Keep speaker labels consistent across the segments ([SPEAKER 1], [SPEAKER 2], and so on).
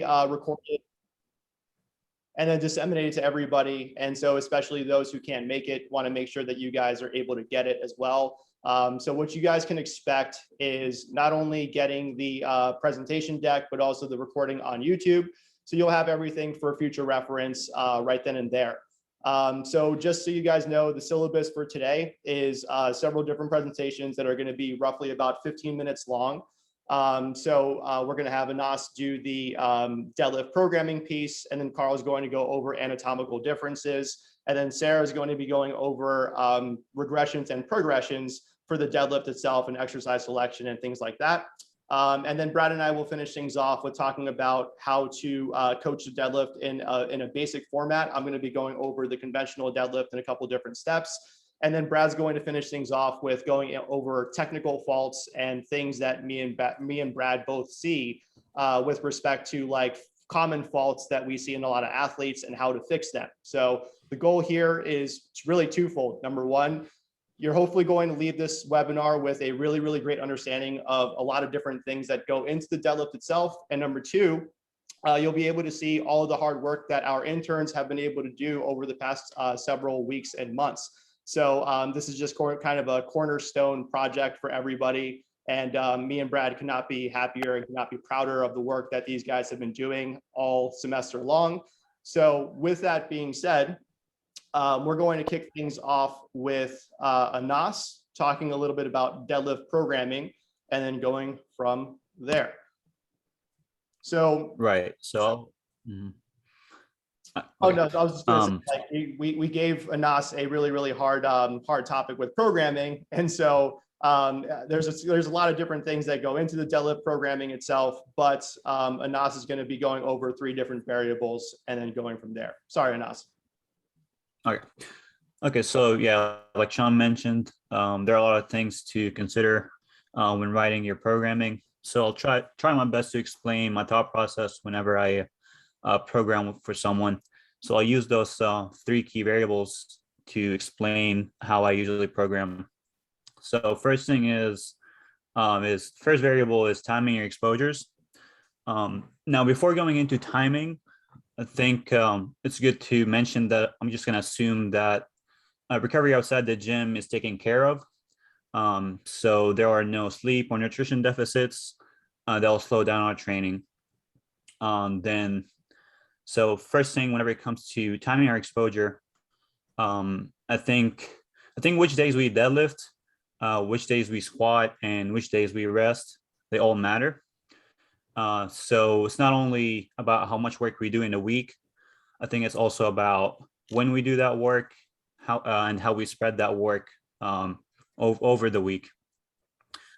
[SPEAKER 1] recorded and then disseminated to everybody. And so especially those who can't make it, want to make sure that you guys are able to get it as well. So what you guys can expect is not only getting the presentation deck, but also the recording on YouTube. So you'll have everything for future reference right then and there. So just so you guys know, the syllabus for today is several different presentations that are going to be roughly about 15 minutes long. So we're going to have Anas do the deadlift programming piece, and then Carl's going to go over anatomical differences, and then Sarah's going to be going over regressions and progressions for the deadlift itself and exercise selection and things like that. And then Brad and I will finish things off with talking about how to coach the deadlift in a basic format. I'm going to be going over the conventional deadlift in a couple of different steps. And then Brad's going to finish things off with going over technical faults and things that me and Brad both see with respect to like common faults that we see in a lot of athletes and how to fix them. So the goal here is really twofold. Number one, you're hopefully going to leave this webinar with a really, really great understanding of a lot of different things that go into the deadlift itself. And number two, you'll be able to see all of the hard work that our interns have been able to do over the past several weeks and months. So this is just kind of a cornerstone project for everybody. And me and Brad cannot be happier and cannot be prouder of the work that these guys have been doing all semester long. So with that being said, we're going to kick things off with Anas talking a little bit about deadlift programming and then going from there. So
[SPEAKER 2] right. So
[SPEAKER 1] oh no, I was just going to say, like, we gave Anas a really, really hard topic with programming, and so there's a lot of different things that go into the deadlift programming itself, but Anas is going to be going over 3 different variables and then going from there. Sorry, Anas.
[SPEAKER 2] Okay. So yeah, like Sean mentioned, there are a lot of things to consider when writing your programming. So I'll try my best to explain my thought process whenever I program for someone. So I'll use those 3 key variables to explain how I usually program. So first thing is first variable is timing your exposures. Now, before going into timing, I think it's good to mention that I'm just going to assume that recovery outside the gym is taken care of. So there are no sleep or nutrition deficits that'll slow down our training. So first thing, whenever it comes to timing our exposure, I think which days we deadlift, which days we squat, and which days we rest, they all matter. So it's not only about how much work we do in a week. I think it's also about when we do that work, and how we spread that work over the week.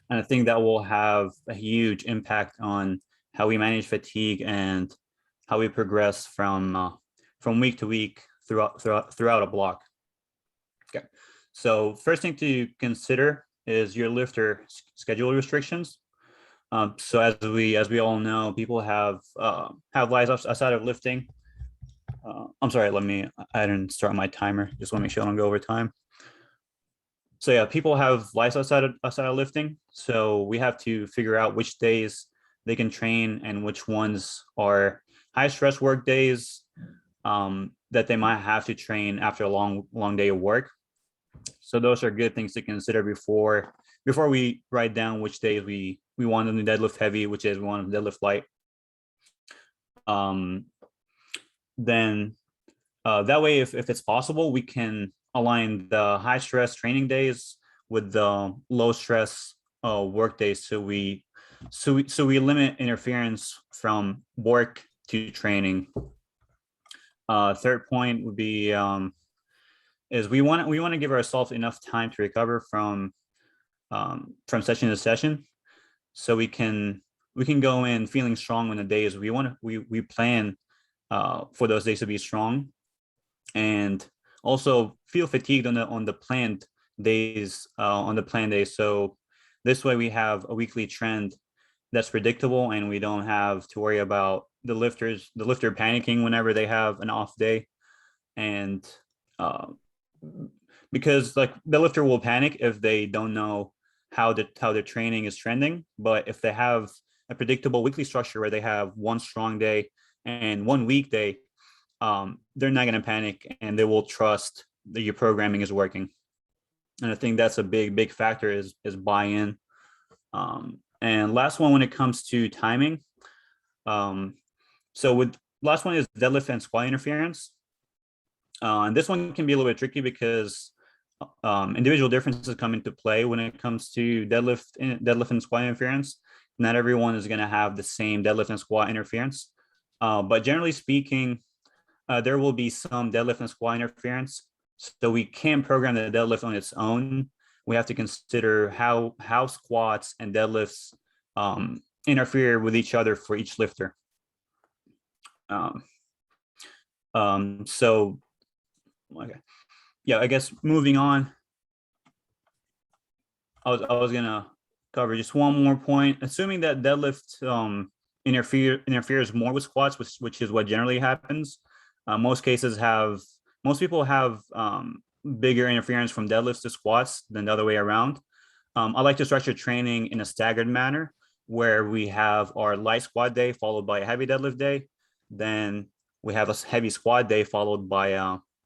[SPEAKER 2] And I think that will have a huge impact on how we manage fatigue and how we progress from week to week throughout a block. Okay. So first thing to consider is your lifter schedule restrictions. So as we all know, people have lives outside of lifting. I'm sorry, I didn't start my timer. Just want to make sure I don't go over time. So yeah, people have lives outside of lifting. So we have to figure out which days they can train and which ones are high stress work days that they might have to train after a long day of work. So those are good things to consider before we write down which days we want them to deadlift heavy, which days we want them to deadlift light. Then that way, if it's possible, we can align the high stress training days with the low stress work days. So we limit interference from work to training. Third point would be is we want to give ourselves enough time to recover from session to session, so we can go in feeling strong on the days we plan for those days to be strong, and also feel fatigued on the planned days. So this way we have a weekly trend that's predictable, and we don't have to worry about the lifter panicking whenever they have an off day. And because like the lifter will panic if they don't know how their training is trending, but if they have predictable weekly structure where they have one strong day and one weak day, they're not going to panic and they will trust that your programming is working. And I think that's a big factor is buy-in. And last one, when it comes to timing. So with last one is deadlift and squat interference. And this one can be a little bit tricky because individual differences come into play when it comes to deadlift and squat interference. Not everyone is going to have the same deadlift and squat interference. But generally speaking, there will be some deadlift and squat interference. So we can't program the deadlift on its own. We have to consider how squats and deadlifts interfere with each other for each lifter. So, okay. Yeah, I guess moving on, I was gonna cover just one more point. Assuming that deadlift interferes more with squats, which is what generally happens. Most people have bigger interference from deadlifts to squats than the other way around. I like to structure training in a staggered manner where we have our light squat day followed by a heavy deadlift day. Then we have a heavy squat day followed by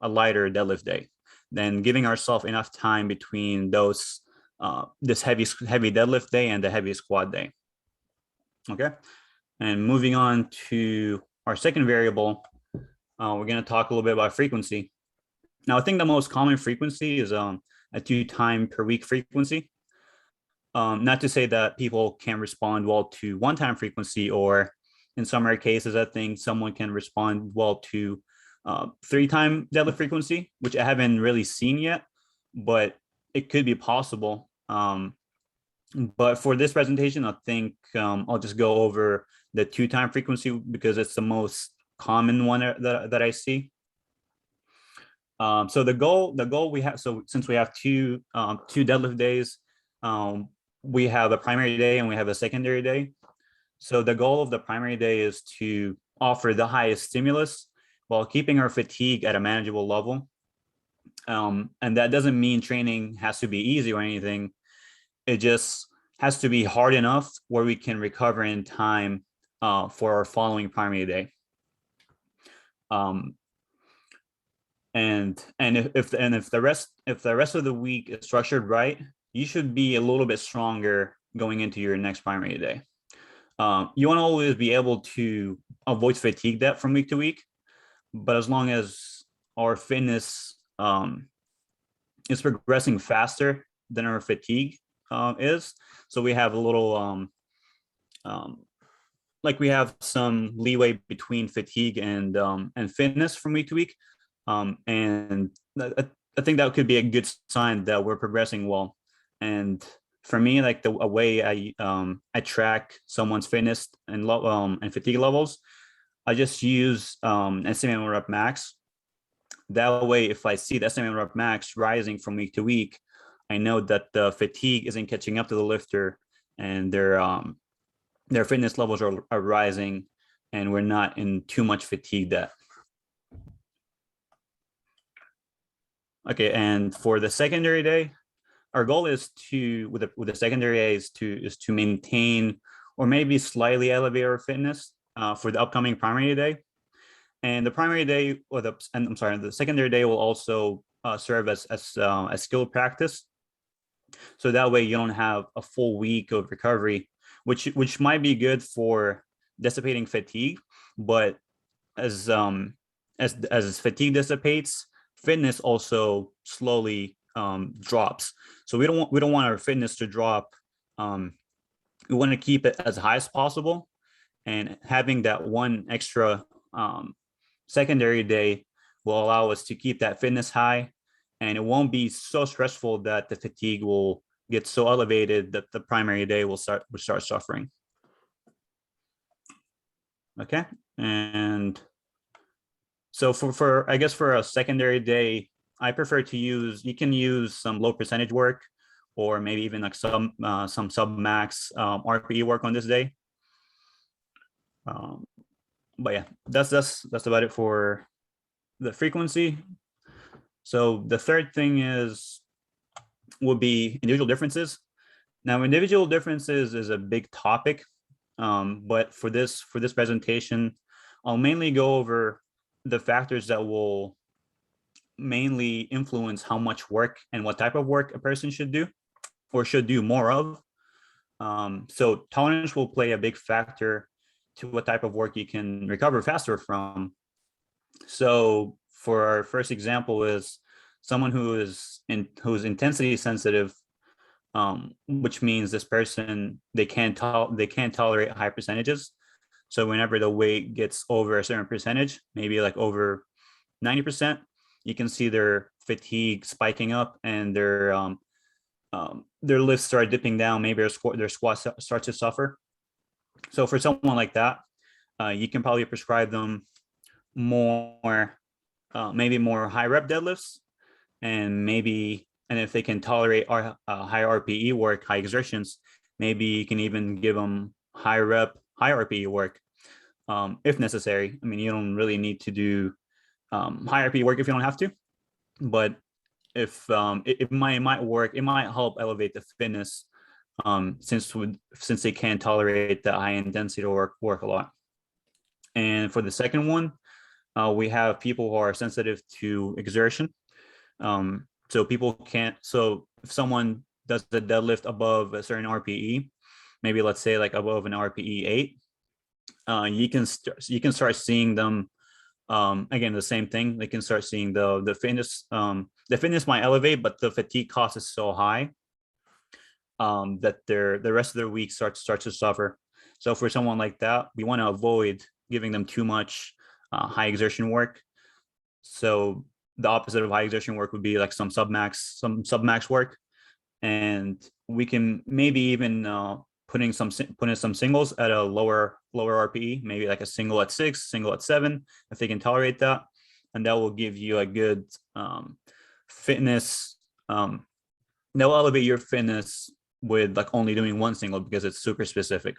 [SPEAKER 2] a lighter deadlift day. Then giving ourselves enough time between those, this heavy deadlift day and the heavy squat day. Okay. And moving on to our second variable, we're going to talk a little bit about frequency. Now, I think the most common frequency is a 2 time per week frequency. Not to say that people can respond well to 1 time frequency, or in some rare cases, I think someone can respond well to 3 time deadlift frequency, which I haven't really seen yet, but it could be possible. But for this presentation, I think I'll just go over the 2 time frequency because it's the most common one that I see. So the goal we have, so since we have two deadlift days, we have a primary day and we have a secondary day. So the goal of the primary day is to offer the highest stimulus while keeping our fatigue at a manageable level. And that doesn't mean training has to be easy or anything. It just has to be hard enough where we can recover in time for our following primary day. And if the rest of the week is structured right, you should be a little bit stronger going into your next primary day. You want to always be able to avoid fatigue that from week to week, but as long as our fitness is progressing faster than our fatigue is, so we have a little like we have some leeway between fatigue and fitness from week to week, and I think that could be a good sign that we're progressing well. And for me, like a way I track someone's fitness and fatigue levels, I just use SMM rep max. That way, if I see the SMM rep max rising from week to week, I know that the fatigue isn't catching up to the lifter, and their fitness levels are rising, and we're not in too much fatigue that. Okay, and for the secondary day, our goal is to, with the secondary day, is to maintain or maybe slightly elevate our fitness for the upcoming primary day. And the primary day, or the secondary day will also serve as skill practice. So that way you don't have a full week of recovery, which might be good for dissipating fatigue, but as fatigue dissipates, fitness also slowly drops. So we don't want our fitness to drop. We want to keep it as high as possible, and having that one extra secondary day will allow us to keep that fitness high, and it won't be so stressful that the fatigue will get so elevated that the primary day will start suffering. Okay, and so for I guess for a secondary day, I prefer to use, you can use some low percentage work, or maybe even like some sub max RPE work on this day. But yeah, that's about it for the frequency. So the third thing would be individual differences. Now, individual differences is a big topic, But for this presentation, I'll mainly go over the factors that will mainly influence how much work and what type of work a person should do or should do more of. So tolerance will play a big factor to what type of work you can recover faster from. So for our first example is someone who's intensity sensitive, which means this person, they can't tolerate high percentages. So whenever the weight gets over a certain percentage, maybe like over 90%, you can see their fatigue spiking up and their lifts start dipping down. Maybe their squats start to suffer. So for someone like that, you can probably prescribe them more, maybe more high rep deadlifts, and if they can tolerate high RPE work, high exertions, maybe you can even give them high rep, high RPE work if necessary. I mean, you don't really need to do high RPE work if you don't have to, but if it might work, it might help elevate the fitness since they can tolerate the high intensity work a lot. And for the second one, we have people who are sensitive to exertion. So people can't. So if someone does the deadlift above a certain RPE, maybe let's say like above an RPE 8, you can start seeing them. Again, the same thing. They can start seeing the fitness. The fitness might elevate, but the fatigue cost is so high that the rest of their week starts to suffer. So for someone like that, we want to avoid giving them too much high exertion work. So the opposite of high exertion work would be like some submax work, and we can maybe even putting some singles at a lower RPE, maybe like a single at 6, single at 7, if they can tolerate that, and that will give you a good fitness. That will elevate your fitness with like only doing one single because it's super specific.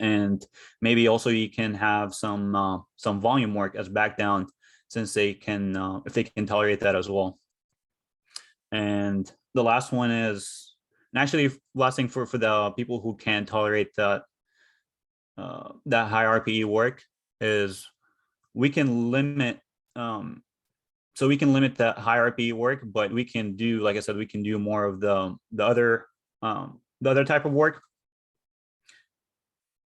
[SPEAKER 2] And maybe also you can have some volume work as back down, since they can if they can tolerate that as well. And the last one is, and actually last thing for the people who can tolerate that high RPE work is we can limit so we can limit that high RPE work, but we can do, like I said, we can do more of the other type of work.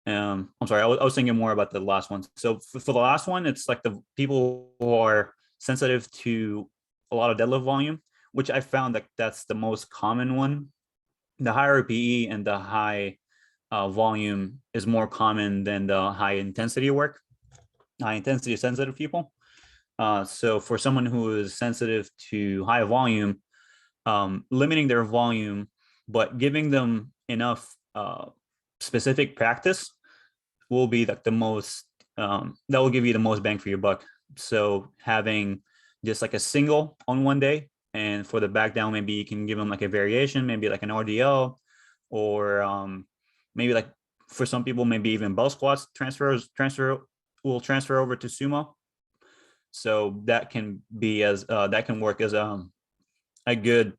[SPEAKER 2] I'm sorry, I was thinking more about the last one. So for the last one, it's like the people who are sensitive to a lot of deadlift volume, which I found that that's the most common one. The high RPE and the high volume is more common than the high intensity work, high intensity sensitive people. So for someone who is sensitive to high volume, limiting their volume, but giving them enough specific practice will be like the most, that will give you the most bang for your buck. So having just like a single on one day, and for the back down, maybe you can give them like a variation, maybe like an RDL, or maybe like for some people, maybe even bell squats will transfer over to sumo. So that can be that can work as a good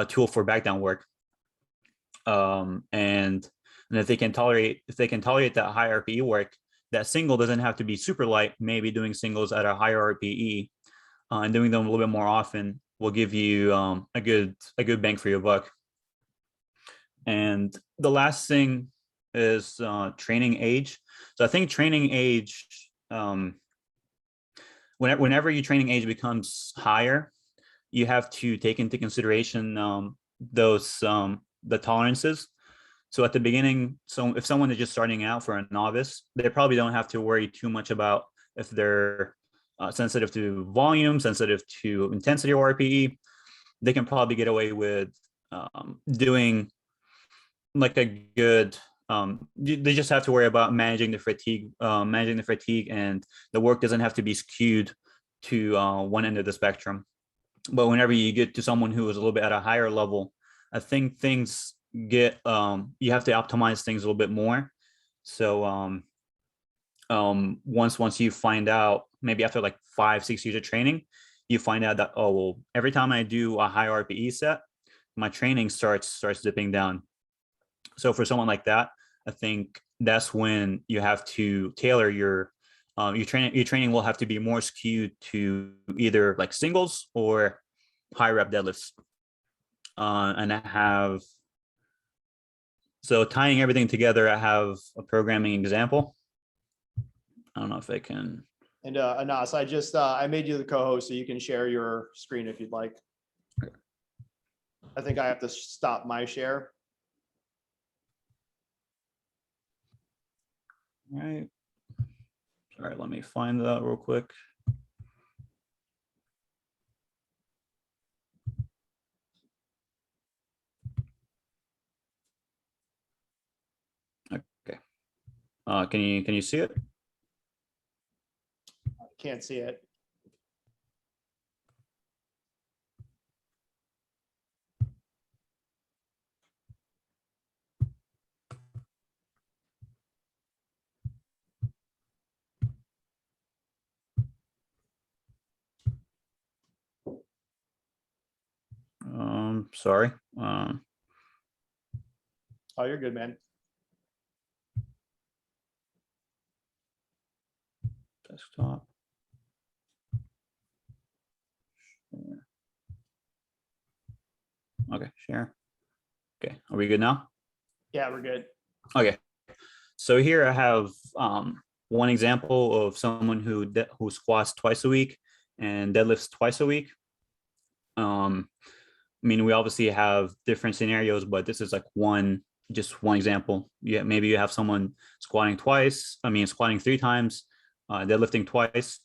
[SPEAKER 2] tool for back down work. And if they can tolerate that high RPE work, that single doesn't have to be super light. Maybe doing singles at a higher RPE and doing them a little bit more often will give you a good bang for your buck. And the last thing is training age. So I think training age, whenever your training age becomes higher, you have to take into consideration the tolerances. So at the beginning, so if someone is just starting out for a novice, they probably don't have to worry too much about if they're sensitive to volume, sensitive to intensity or RPE. They can probably get away with doing like a good, they just have to worry about managing the fatigue, and the work doesn't have to be skewed to one end of the spectrum. But whenever you get to someone who is a little bit at a higher level, I think things get, you have to optimize things a little bit more. So once you find out, maybe after like 5-6 years of training, you find out that, oh, well, every time I do a high RPE set, my training starts dipping down. So for someone like that, I think that's when you have to tailor your training will have to be more skewed to either like singles or high rep deadlifts. And I have, so tying everything together, I have a programming example. I don't know if I can.
[SPEAKER 1] And Anas, I made you the co-host so you can share your screen if you'd like. I think I have to stop my share.
[SPEAKER 2] All right. All right, let me find that real quick. Okay. Can you see it?
[SPEAKER 1] I can't see it.
[SPEAKER 2] Sorry.
[SPEAKER 1] Oh, you're good, man.
[SPEAKER 2] Desktop. Okay, share. Okay, are we good now?
[SPEAKER 1] Yeah, we're good.
[SPEAKER 2] Okay, so here I have one example of someone who squats twice a week and deadlifts twice a week. I mean, we obviously have different scenarios, but this is like just one example. Yeah, maybe you have someone squatting 3 times, deadlifting twice.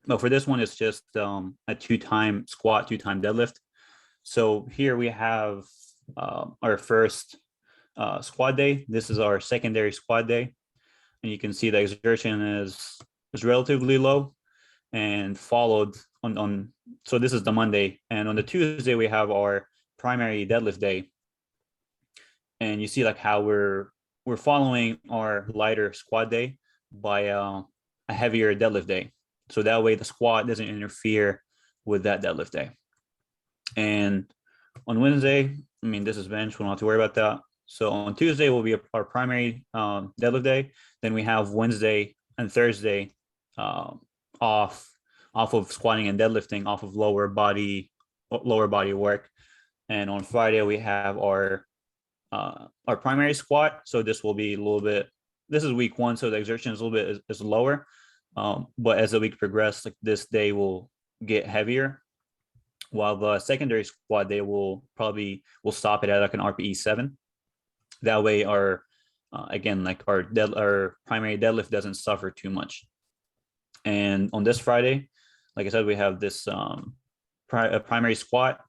[SPEAKER 2] But for this one, it's just a 2-time squat, 2-time deadlift. So here we have our first squat day. This is our secondary squat day. And you can see the exertion is relatively low and followed on, so this is the Monday. And on the Tuesday, we have our primary deadlift day. And you see like how we're following our lighter squat day by a heavier deadlift day. So that way the squat doesn't interfere with that deadlift day. And on Wednesday, I mean, this is bench, we don't have to worry about that. So on Tuesday will be our primary deadlift day. Then we have Wednesday and Thursday off of squatting and deadlifting, off of lower body work. And on Friday we have our primary squat. So this will be a little bit, this is week 1, so the exertion is a little bit is lower. But as the week progresses, like this day will get heavier, while the secondary squat day will stop it at like an RPE 7. That way our again, like our primary deadlift doesn't suffer too much. And on this Friday, like I said, we have this primary squat.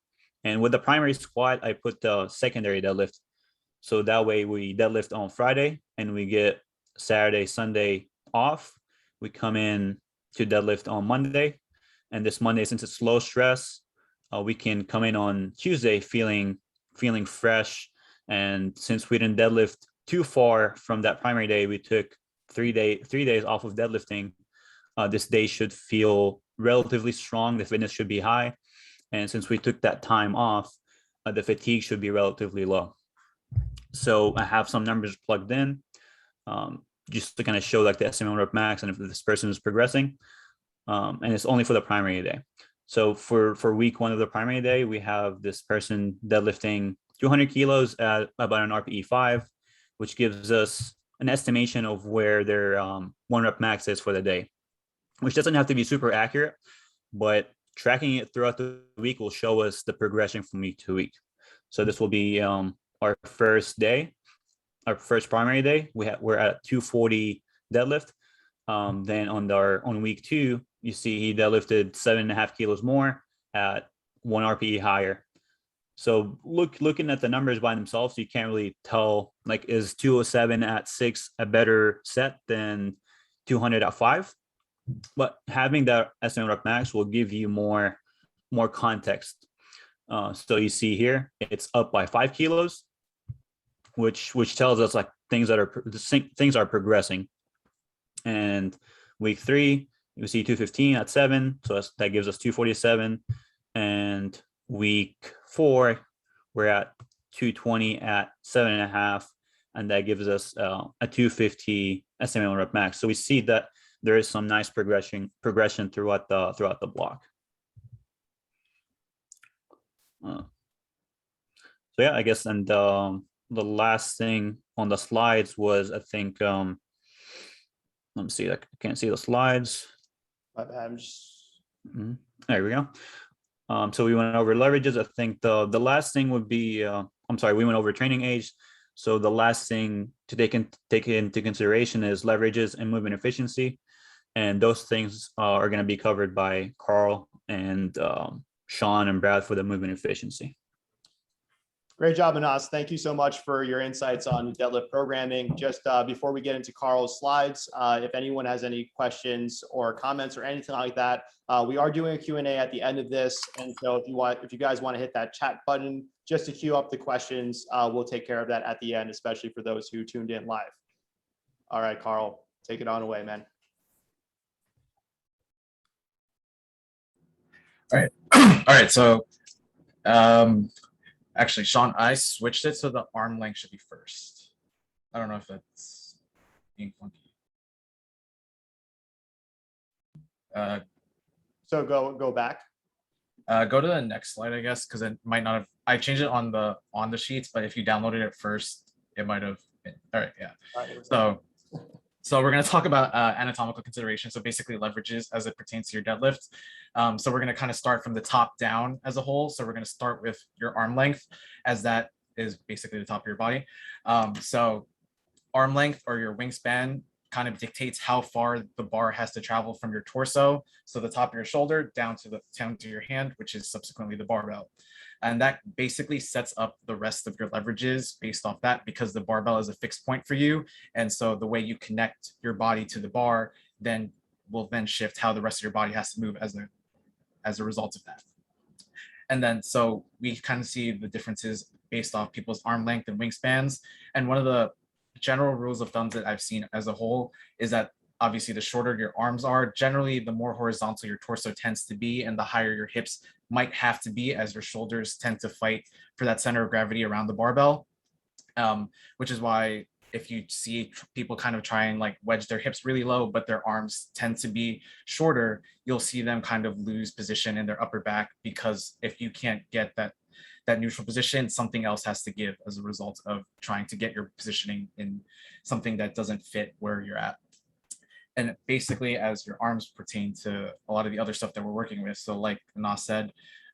[SPEAKER 2] And with the primary squat, I put the secondary deadlift. So that way we deadlift on Friday and we get Saturday, Sunday off. We come in to deadlift on Monday. And this Monday, since it's low stress, we can come in on Tuesday feeling fresh. And since we didn't deadlift too far from that primary day, we took 3 days off of deadlifting. This day should feel relatively strong. The fitness should be high. And since we took that time off, the fatigue should be relatively low. So I have some numbers plugged in just to kind of show like the SMO rep max and if this person is progressing. And it's only for the primary day. So for week 1 of the primary day, we have this person deadlifting 200 kilos at about an RPE 5, which gives us an estimation of where their 1 rep max is for the day, which doesn't have to be super accurate, but tracking it throughout the week will show us the progression from week to week. So this will be our first day, our first primary day. We're at 240 deadlift. Then on week 2, you see he deadlifted 7.5 kilos more at 1 RPE higher. So looking at the numbers by themselves, you can't really tell, like, is 207 at 6 a better set than 200 at 5? But having that SMO rep max will give you more context. So you see here, it's up by 5 kilos, which tells us like things are progressing. And week 3, you see 215 at 7, so that gives us 247. And week 4, we're at 220 at 7.5, and that gives us a 250 estimated rep max. So we see that there is some nice progression throughout the block. So yeah, I guess, and the last thing on the slides was, I think, let me see, I can't see the slides.
[SPEAKER 1] My bad, I'm just...
[SPEAKER 2] There we go. So we went over leverages. I think the last thing would be, I'm sorry, we went over training age. So the last thing to take into consideration is leverages and movement efficiency. And those things are going to be covered by Carl and Sean and Brad for the movement efficiency.
[SPEAKER 1] Great job, Anas. Thank you so much for your insights on deadlift programming. Just before we get into Carl's slides, if anyone has any questions or comments or anything like that, we are doing a Q&A at the end of this. And so if you guys want to hit that chat button just to queue up the questions, we'll take care of that at the end, especially for those who tuned in live. All right, Carl, take it on away, man.
[SPEAKER 3] All right. All right. So, actually, Sean, I switched it so the arm length should be first. I don't know if that's being funky.
[SPEAKER 1] So go back.
[SPEAKER 3] Go to the next slide, I guess, because it might not have. I changed it on the sheets, but if you downloaded it first, it might have been. All right, yeah.
[SPEAKER 1] All right,
[SPEAKER 3] So we're going to talk about anatomical considerations. So basically leverages as it pertains to your deadlift. So we're going to kind of start from the top down as a whole. So we're going to start with your arm length, as that is basically the top of your body. So arm length, or your wingspan, kind of dictates how far the bar has to travel from your torso, so the top of your shoulder, down to your hand, which is subsequently the barbell. And that basically sets up the rest of your leverages based off that, because the barbell is a fixed point for you. And so the way you connect your body to the bar then will then shift how the rest of your body has to move as a result of that. And then so we kind of see the differences based off people's arm length and wingspans. And one of the general rules of thumb that I've seen as a whole is that obviously the shorter your arms are, generally the more horizontal your torso tends to be, and the higher your hips might have to be, as your shoulders tend to fight for that center of gravity around the barbell. Which is why if you see people kind of try and like wedge their hips really low, but their arms tend to be shorter, you'll see them kind of lose position in their upper back, because if you can't get that neutral position, something else has to give as a result of trying to get your positioning in something that doesn't fit where you're at. And basically, as your arms pertain to a lot of the other stuff that we're working with, so like Anas said,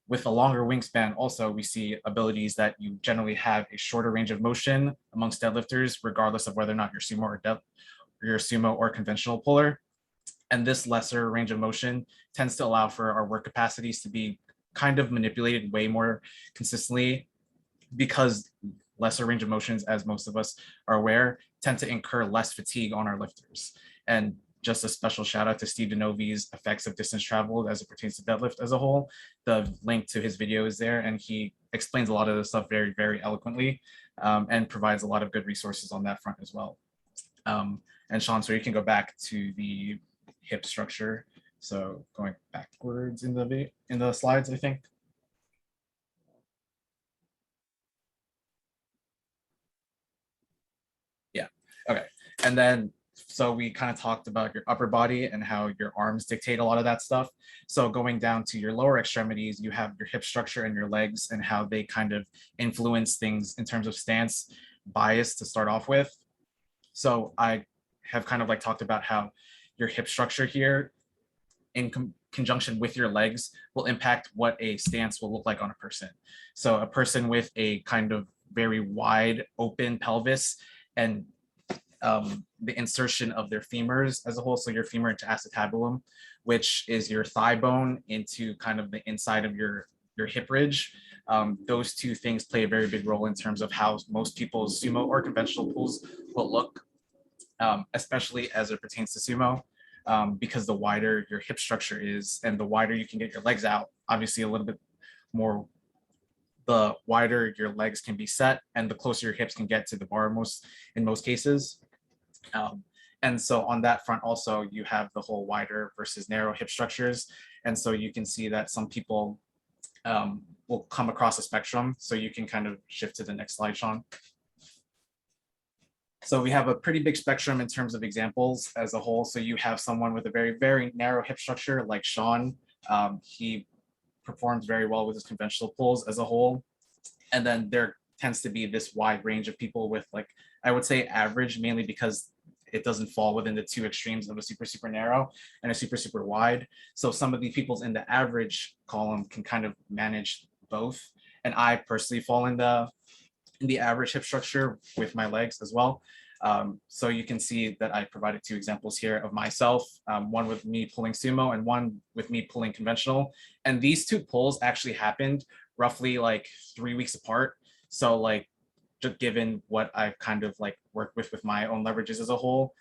[SPEAKER 3] with a longer wingspan, also we see abilities that you generally have a shorter range of motion amongst deadlifters, regardless of whether or not you're sumo or conventional puller. And this lesser range of motion tends to allow for our work capacities to be kind of manipulated way more consistently, because lesser range of motions, as most of us are aware, tend to incur less fatigue on our lifters. And just a special shout out to Steve DeNovi's effects of distance traveled as it pertains to deadlift as a whole. The link to his video is there, and he explains a lot of this stuff very, very eloquently, and provides a lot of good resources on that front as well. And Sean, so you can go back to the hip structure. So going backwards in the slides, I think. Yeah, okay. And then so we kind of talked about your upper body and how your arms dictate a lot of that stuff. So going down to your lower extremities, you have your hip structure and your legs and how they kind of influence things in terms of stance bias to start off with. So I have kind of like talked about how your hip structure here in conjunction with your legs will impact what a stance will look like on a person. So a person with a kind of very wide open pelvis and the insertion of their femurs as a whole, so your femur into acetabulum, which is your thigh bone into kind of the inside of your hip ridge. Those two things play a very big role in terms of how most people's sumo or conventional pulls will look, especially as it pertains to sumo, because the wider your hip structure is and the wider you can get your legs out, obviously a little bit more, the wider your legs can be set and the closer your hips can get to the bar in most cases. And so on that front also, you have the whole wider versus narrow hip structures. And so you can see that some people will come across a spectrum. So you can kind of shift to the next slide, Sean. So we have a pretty big spectrum in terms of examples as a whole. So you have someone with a very, very narrow hip structure like Sean. He performs very well with his conventional pulls as a whole. And then there tends to be this wide range of people with, like, I would say average, mainly because it doesn't fall within the two extremes of a super, super narrow and a super, super wide. So some of the people's in the average column can kind of manage both. And I personally fall in the average hip structure with my legs as well. So you can see that I provided two examples here of myself, one with me pulling sumo and one with me pulling conventional. And these two pulls actually happened roughly like 3 weeks apart. So like, just given what I've kind of like worked with my own leverages as a whole,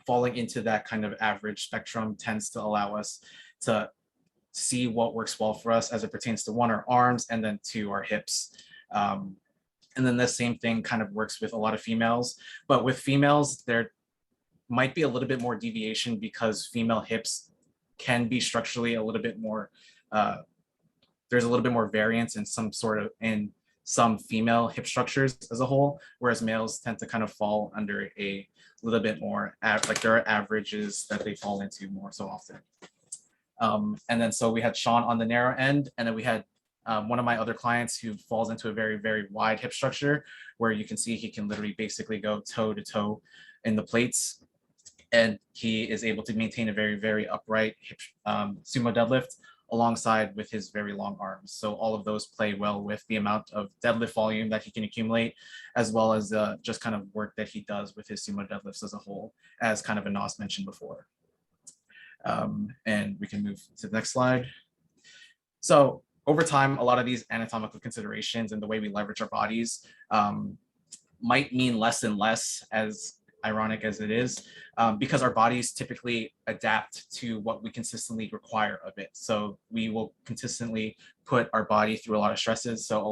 [SPEAKER 3] falling into that kind of average spectrum tends to allow us to see what works well for us as it pertains to one, our arms, and then two, our hips. And then the same thing kind of works with a lot of females, but with females, there might be a little bit more deviation because female hips can be structurally a little bit more, there's a little bit more variance in some female hip structures as a whole, whereas males tend to kind of fall under a little bit more, like there are averages that they fall into more so often. And then so we had Sean on the narrow end, and then we had one of my other clients who falls into a very, very wide hip structure where you can see he can literally basically go toe to toe in the plates. And he is able to maintain a very, very upright hip, sumo deadlift alongside with his very long arms. So all of those play well with the amount of deadlift volume that he can accumulate, as well as just kind of work that he does with his sumo deadlifts as a whole, as kind of Anas mentioned before. And we can move to the next slide. So over time, a lot of these anatomical considerations and the way we leverage our bodies might mean less and less, as ironic as it is, because our bodies typically adapt to what we consistently require of it. So we will consistently put our body through a lot of stresses. So a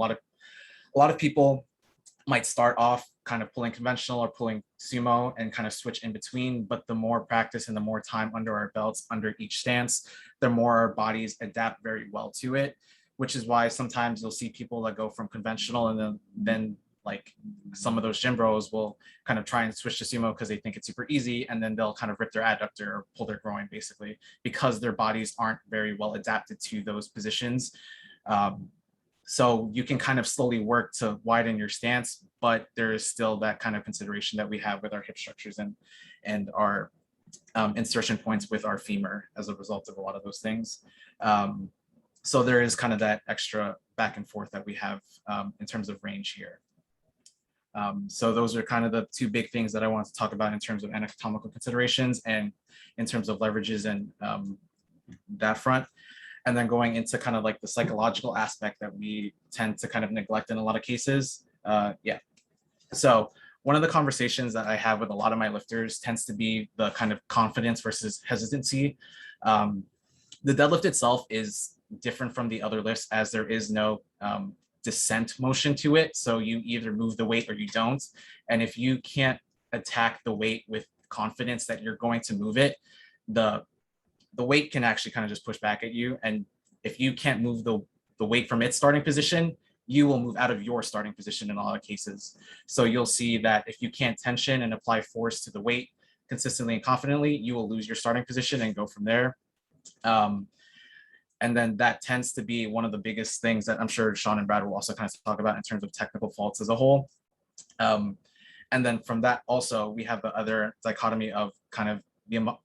[SPEAKER 3] lot of people might start off kind of pulling conventional or pulling sumo and kind of switch in between, but the more practice and the more time under our belts under each stance, the more our bodies adapt very well to it, which is why sometimes you'll see people that go from conventional and then like some of those gym bros will kind of try and switch to sumo because they think it's super easy, and then they'll kind of rip their adductor or pull their groin basically because their bodies aren't very well adapted to those positions. So you can kind of slowly work to widen your stance, but there is still that kind of consideration that we have with our hip structures and our insertion points with our femur as a result of a lot of those things. So there is kind of that extra back and forth that we have in terms of range here. So those are kind of the two big things that I want to talk about in terms of anatomical considerations and in terms of leverages and that front. And then going into kind of like the psychological aspect that we tend to kind of neglect in a lot of cases. Yeah. So one of the conversations that I have with a lot of my lifters tends to be the kind of confidence versus hesitancy. The deadlift itself is different from the other lifts as there is no descent motion to it. So you either move the weight or you don't. And if you can't attack the weight with confidence that you're going to move it, the weight can actually kind of just push back at you. And if you can't move the weight from its starting position, you will move out of your starting position in a lot of cases. So you'll see that if you can't tension and apply force to the weight consistently and confidently, you will lose your starting position and go from there. And then that tends to be one of the biggest things that I'm sure Sean and Brad will also kind of talk about in terms of technical faults as a whole. And then from that also, we have the other dichotomy of kind of the amount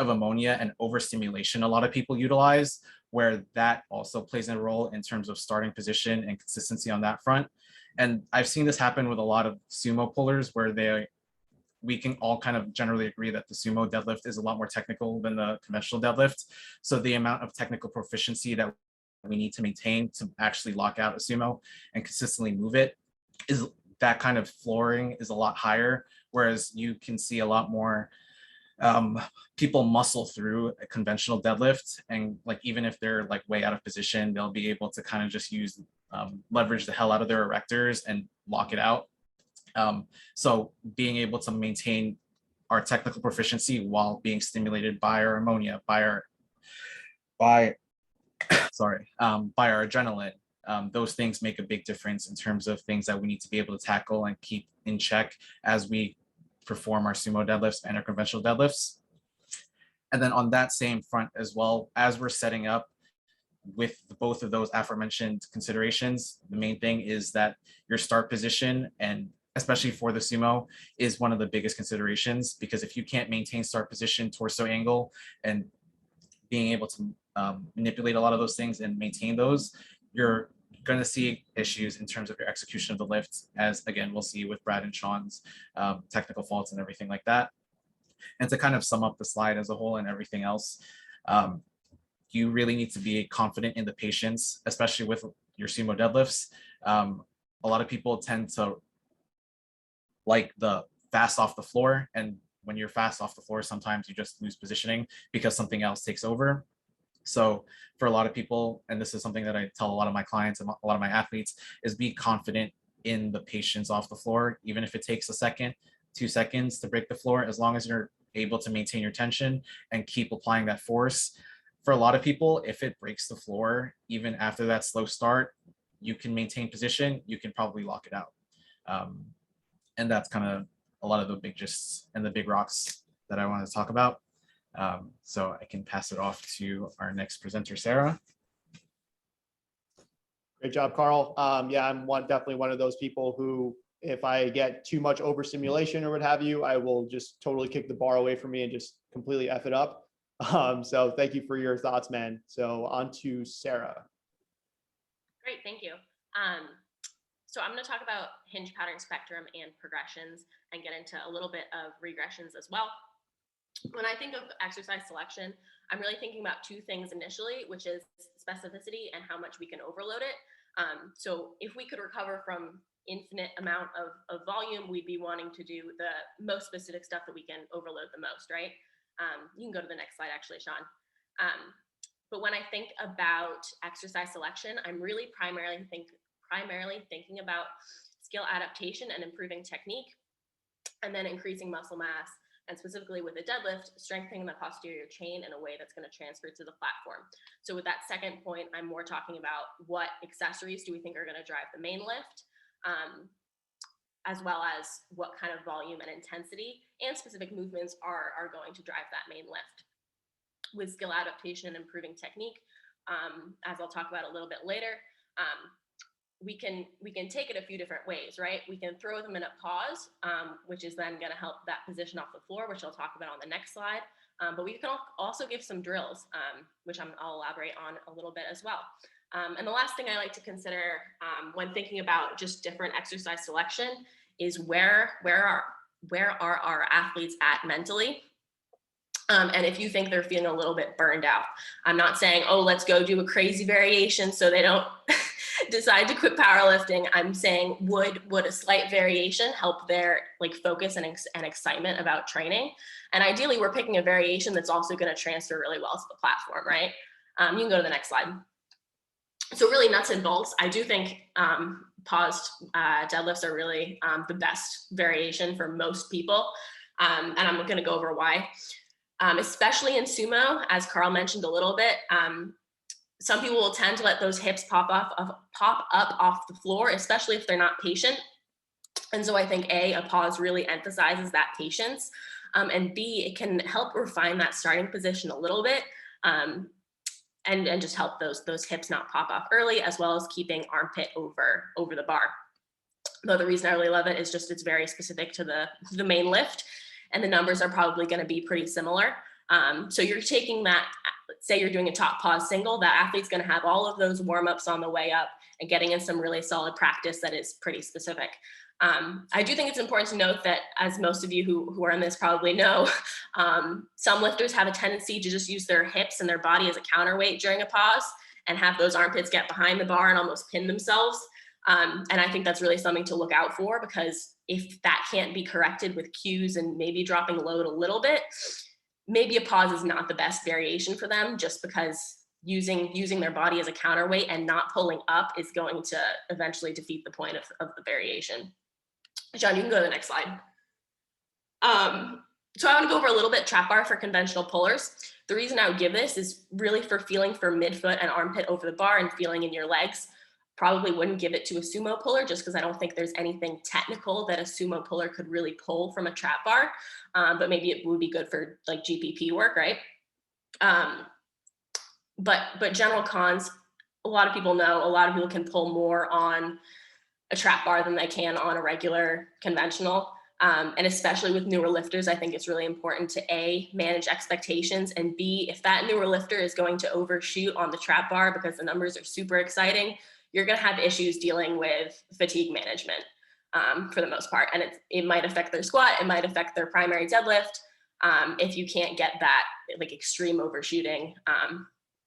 [SPEAKER 3] of ammonia and overstimulation a lot of people utilize, where that also plays a role in terms of starting position and consistency on that front. And I've seen this happen with a lot of sumo pullers where we can all kind of generally agree that the sumo deadlift is a lot more technical than the conventional deadlift. So the amount of technical proficiency that we need to maintain to actually lock out a sumo and consistently move it is that kind of flooring is a lot higher, whereas you can see a lot more people muscle through a conventional deadlift, and like even if they're like way out of position, they'll be able to kind of just use leverage the hell out of their erectors and lock it out. So being able to maintain our technical proficiency while being stimulated by our ammonia, by our adrenaline, those things make a big difference in terms of things that we need to be able to tackle and keep in check as we perform our sumo deadlifts and our conventional deadlifts. And then on that same front as well, as we're setting up with both of those aforementioned considerations, the main thing is that your start position, and especially for the sumo, is one of the biggest considerations, because if you can't maintain start position, torso angle, and being able to manipulate a lot of those things and maintain those, you're going to see issues in terms of your execution of the lift, as again, we'll see with Brad and Sean's technical faults and everything like that. And to kind of sum up the slide as a whole and everything else, you really need to be confident in the patience, especially with your sumo deadlifts. A lot of people tend to like the fast off the floor, and when you're fast off the floor, sometimes you just lose positioning because something else takes over. So for a lot of people, and this is something that I tell a lot of my clients and a lot of my athletes, is be confident in the patience off the floor, even if it takes a second, 2 seconds to break the floor, as long as you're able to maintain your tension and keep applying that force. For a lot of people, if it breaks the floor, even after that slow start, you can maintain position, you can probably lock it out. And that's kind of a lot of the big gists and the big rocks that I want to talk about. So I can pass it off to our next presenter, Sarah.
[SPEAKER 1] Great job, Carl. Yeah, I'm definitely one of those people who, if I get too much overstimulation or what have you, I will just totally kick the bar away from me and just completely F it up. So thank you for your thoughts, man. So on to Sarah.
[SPEAKER 4] Great, thank you. So I'm going to talk about hinge pattern spectrum and progressions and get into a little bit of regressions as well. When I think of exercise selection, I'm really thinking about two things initially, which is specificity and how much we can overload it. So if we could recover from infinite amount of volume, we'd be wanting to do the most specific stuff that we can overload the most, right? You can go to the next slide, actually, Sean. But when I think about exercise selection, I'm really primarily thinking about skill adaptation and improving technique, and then increasing muscle mass, and specifically with a deadlift, strengthening the posterior chain in a way that's going to transfer to the platform. So with that second point, I'm more talking about what accessories do we think are going to drive the main lift, as well as what kind of volume and intensity and specific movements are going to drive that main lift. With skill adaptation and improving technique, as I'll talk about a little bit later, we can take it a few different ways, right? We can throw them in a pause, which is then going to help that position off the floor, which I'll talk about on the next slide. But we can also give some drills, which I'll elaborate on a little bit as well. And the last thing I like to consider when thinking about just different exercise selection is where are our athletes at mentally? And if you think they're feeling a little bit burned out, I'm not saying, oh, let's go do a crazy variation so they don't decide to quit powerlifting. I'm saying, would a slight variation help their focus and excitement about training? And ideally, we're picking a variation that's also going to transfer really well to the platform, right? You can go to the next slide. So really nuts and bolts, I do think paused deadlifts are really the best variation for most people. And I'm going to go over why. Especially in sumo, as Carl mentioned a little bit, some people will tend to let those hips pop up off the floor, especially if they're not patient. And so I think a pause really emphasizes that patience, and B, it can help refine that starting position a little bit, and just help those hips not pop off early, as well as keeping armpit over the bar. Though the reason I really love it is just it's very specific to the main lift, and the numbers are probably going to be pretty similar. So you're taking that, say you're doing a top pause single, that athlete's going to have all of those warm-ups on the way up and getting in some really solid practice that is pretty specific. I do think it's important to note that, as most of you who are in this probably know, some lifters have a tendency to just use their hips and their body as a counterweight during a pause and have those armpits get behind the bar and almost pin themselves. And I think that's really something to look out for, because if that can't be corrected with cues and maybe dropping load a little bit, maybe a pause is not the best variation for them, just because using their body as a counterweight and not pulling up is going to eventually defeat the point of the variation. John, you can go to the next slide. So I want to go over a little bit trap bar for conventional pullers. The reason I would give this is really for feeling for midfoot and armpit over the bar and feeling in your legs. probably wouldn't give it to a sumo puller just because I don't think there's anything technical that a sumo puller could really pull from a trap bar. But maybe it would be good for like GPP work, right? But general cons, a lot of people know, a lot of people can pull more on a trap bar than they can on a regular conventional. And especially with newer lifters, I think it's really important to A, manage expectations, and B, if that newer lifter is going to overshoot on the trap bar because the numbers are super exciting, you're going to have issues dealing with fatigue management for the most part. And it might affect their squat, it might affect their primary deadlift if you can't get that like extreme overshooting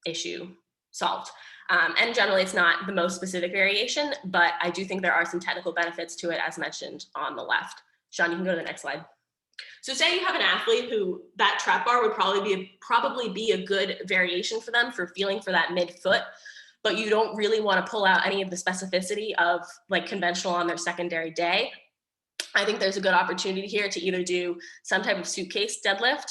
[SPEAKER 4] issue solved. And generally it's not the most specific variation, but I do think there are some technical benefits to it as mentioned on the left. Sean, you can go to the next slide. So say you have an athlete who that trap bar would probably be a good variation for them for feeling for that mid-foot, but you don't really want to pull out any of the specificity of like conventional on their secondary day. I think there's a good opportunity here to either do some type of suitcase deadlift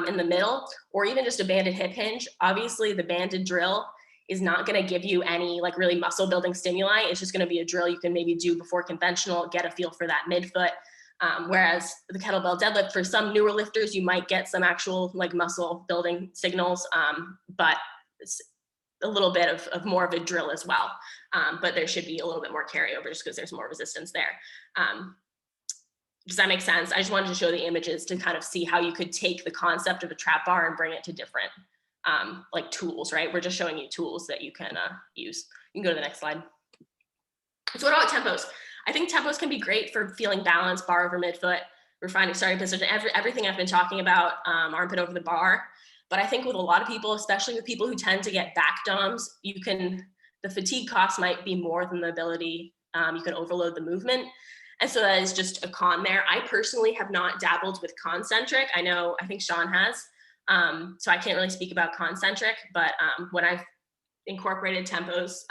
[SPEAKER 4] in the middle, or even just a banded hip hinge. Obviously the banded drill is not going to give you any like really muscle building stimuli. It's just going to be a drill you can maybe do before conventional, get a feel for that midfoot. Whereas the kettlebell deadlift, for some newer lifters, you might get some actual like muscle building signals, but it's a little bit of more of a drill as well. But there should be a little bit more carryover just because there's more resistance there. Does that make sense? I just wanted to show the images to kind of see how you could take the concept of a trap bar and bring it to different like tools, right? We're just showing you tools that you can use. You can go to the next slide. So what about tempos? I think tempos can be great for feeling balanced, bar over midfoot, refining starting position, everything I've been talking about, armpit over the bar. But I think with a lot of people, especially with people who tend to get back DOMs, the fatigue cost might be more than the ability, you can overload the movement. And so that is just a con there. I personally have not dabbled with concentric. I think Sean has. So I can't really speak about concentric, but when I've incorporated tempos,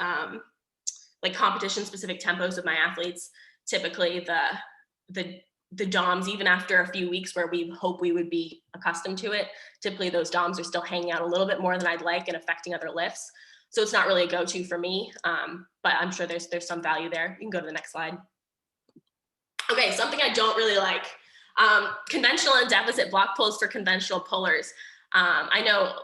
[SPEAKER 4] like competition specific tempos with my athletes, typically the DOMs, even after a few weeks where we hope we would be accustomed to it, typically those DOMs are still hanging out a little bit more than I'd like and affecting other lifts. So it's not really a go-to for me, but I'm sure there's some value there. You can go to the next slide. Okay, something I don't really like, conventional and deficit block pulls for conventional pullers. I know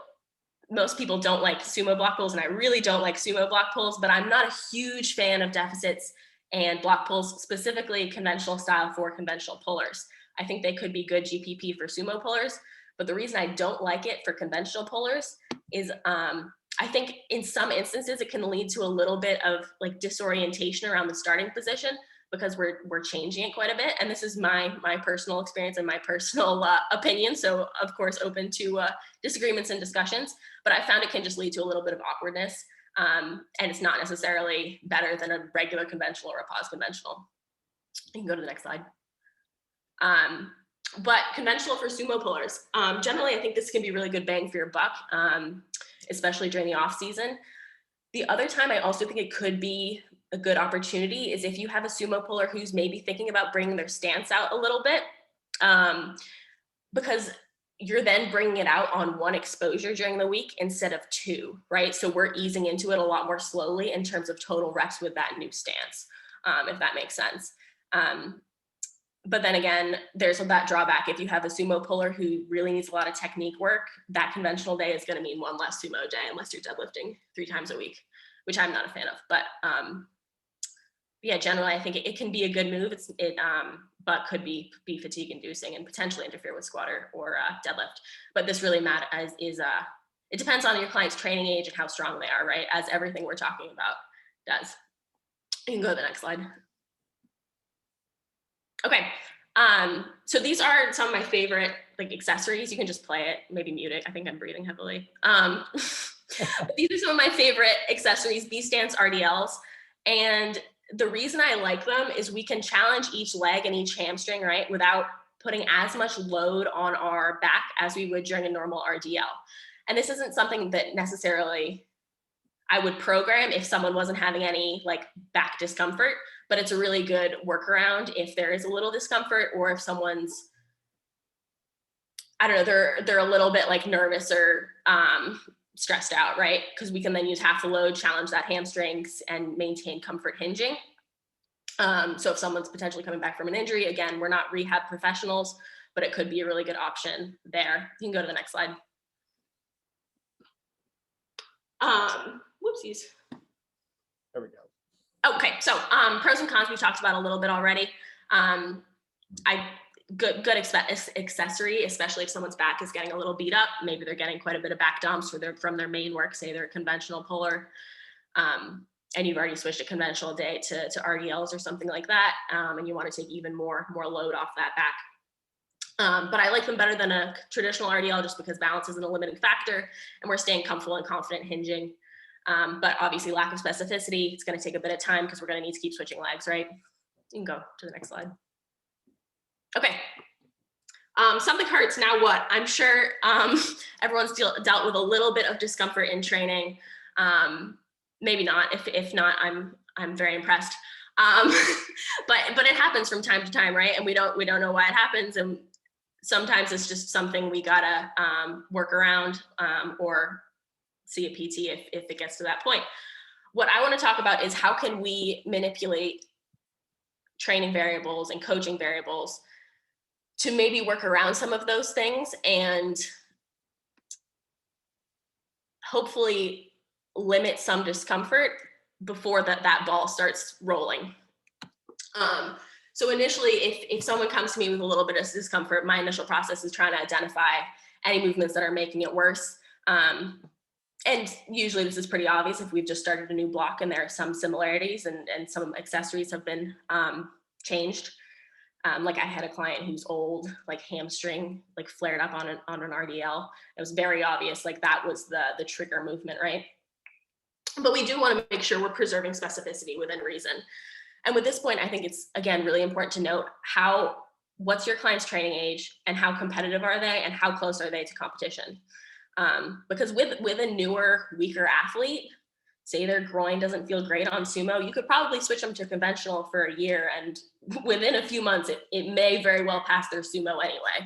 [SPEAKER 4] most people don't like sumo block pulls, and I really don't like sumo block pulls, but I'm not a huge fan of deficits and block pulls, specifically conventional style for conventional pullers. I think they could be good GPP for sumo pullers, but the reason I don't like it for conventional pullers is I think in some instances it can lead to a little bit of like disorientation around the starting position because we're changing it quite a bit. And this is my personal experience and my personal opinion. So of course, open to disagreements and discussions, but I found it can just lead to a little bit of awkwardness. And it's not necessarily better than a regular conventional or a pause conventional. You can go to the next slide. But conventional for sumo pullers. Generally, I think this can be really good bang for your buck, especially during the off season. The other time I also think it could be a good opportunity is if you have a sumo puller who's maybe thinking about bringing their stance out a little bit, because you're then bringing it out on one exposure during the week instead of two, right? So we're easing into it a lot more slowly in terms of total reps with that new stance, if that makes sense. But then again, there's that drawback. If you have a sumo puller who really needs a lot of technique work, that conventional day is going to mean one less sumo day unless you're deadlifting 3 times a week, which I'm not a fan of. But yeah, generally, I think it can be a good move. But could be fatigue inducing and potentially interfere with squatter or deadlift. But this really matters it depends on your client's training age and how strong they are, right? As everything we're talking about does. You can go to the next slide. Okay, so these are some of my favorite like accessories. You can just play it, maybe mute it. I think I'm breathing heavily. These are some of my favorite accessories, B-stance RDLs. And the reason I like them is we can challenge each leg and each hamstring, right, without putting as much load on our back as we would during a normal RDL. And this isn't something that necessarily I would program if someone wasn't having any like back discomfort, but it's a really good workaround if there is a little discomfort or if someone's, I don't know, they're a little bit like nervous or stressed out, right? Because we can then use half the load, challenge that hamstrings, and maintain comfort hinging. So if someone's potentially coming back from an injury, again, we're not rehab professionals, but it could be a really good option there. You can go to the next slide. Whoopsies.
[SPEAKER 1] There we go.
[SPEAKER 4] Okay, so pros and cons we talked about a little bit already. Good accessory, especially if someone's back is getting a little beat up. Maybe they're getting quite a bit of back dumps from their main work, say they're a conventional puller, and you've already switched a conventional day to RDLs or something like that, and you want to take even more load off that back. But I like them better than a traditional RDL just because balance isn't a limiting factor, and we're staying comfortable and confident hinging. But obviously lack of specificity, it's going to take a bit of time because we're going to need to keep switching legs, right? You can go to the next slide. Okay. Something hurts, now what? I'm sure everyone's dealt with a little bit of discomfort in training. Maybe not. If not, I'm very impressed. But it happens from time to time, right? And we don't know why it happens. And sometimes it's just something we gotta work around or see a PT if it gets to that point. What I want to talk about is how can we manipulate training variables and coaching variables to maybe work around some of those things and hopefully limit some discomfort before that ball starts rolling. So initially, if someone comes to me with a little bit of discomfort, my initial process is trying to identify any movements that are making it worse. And usually this is pretty obvious if we've just started a new block and there are some similarities and some accessories have been changed. Like I had a client who's old, like hamstring, like flared up on an RDL. It was very obvious, like that was the trigger movement, right? But we do want to make sure we're preserving specificity within reason. And with this point, I think it's, again, really important to note what's your client's training age and how competitive are they and how close are they to competition? Because with a newer, weaker athlete, say their groin doesn't feel great on sumo, you could probably switch them to conventional for a year, and within a few months, it may very well pass their sumo anyway.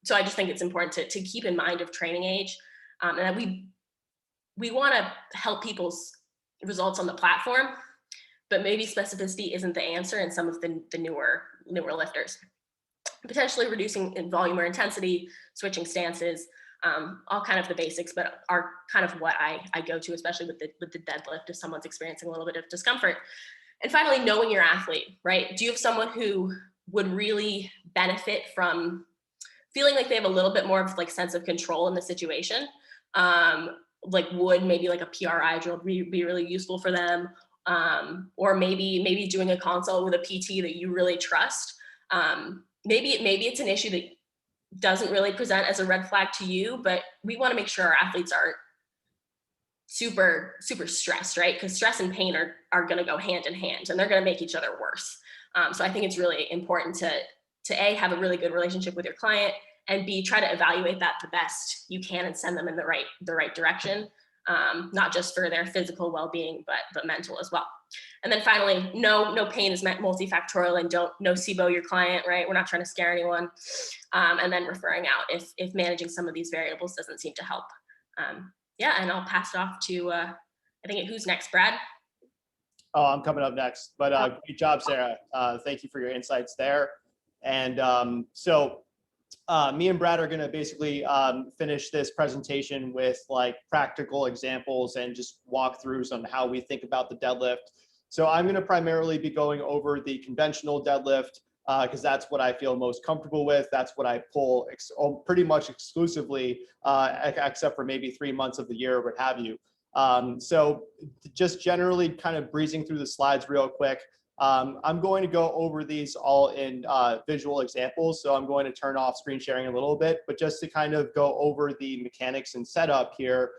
[SPEAKER 4] So I just think it's important to keep in mind of training age, and that we want to help people's results on the platform, but maybe specificity isn't the answer in some of the newer lifters. Potentially reducing in volume or intensity, switching stances, all kind of the basics, but are kind of what I go to, especially with the deadlift if someone's experiencing a little bit of discomfort. And finally, knowing your athlete, right? Do you have someone who would really benefit from feeling like they have a little bit more of like sense of control in the situation? Like would maybe like a PRI drill be really useful for them? Or maybe doing a consult with a PT that you really trust. Maybe it's an issue that doesn't really present as a red flag to you, but we want to make sure our athletes are super stressed, right? Because stress and pain are going to go hand in hand, and they're going to make each other worse. So I think it's really important to A, have a really good relationship with your client, and B, try to evaluate that the best you can and send them in the right direction, not just for their physical well-being, but mental as well. And then finally, no pain is multifactorial, and no SIBO your client, right? We're not trying to scare anyone. And then referring out if managing some of these variables doesn't seem to help. Yeah, and I'll pass it off to, I think, who's next, Brad?
[SPEAKER 1] Oh, I'm coming up next, but great job, Sarah. Thank you for your insights there. And so me and Brad are going to basically finish this presentation with like practical examples and just walk through on how we think about the deadlift. So I'm going to primarily be going over the conventional deadlift because that's what I feel most comfortable with. That's what I pull pretty much exclusively, except for maybe 3 months of the year or what have you. So just generally kind of breezing through the slides real quick. I'm going to go over these all in visual examples. So I'm going to turn off screen sharing a little bit, but just to kind of go over the mechanics and setup here.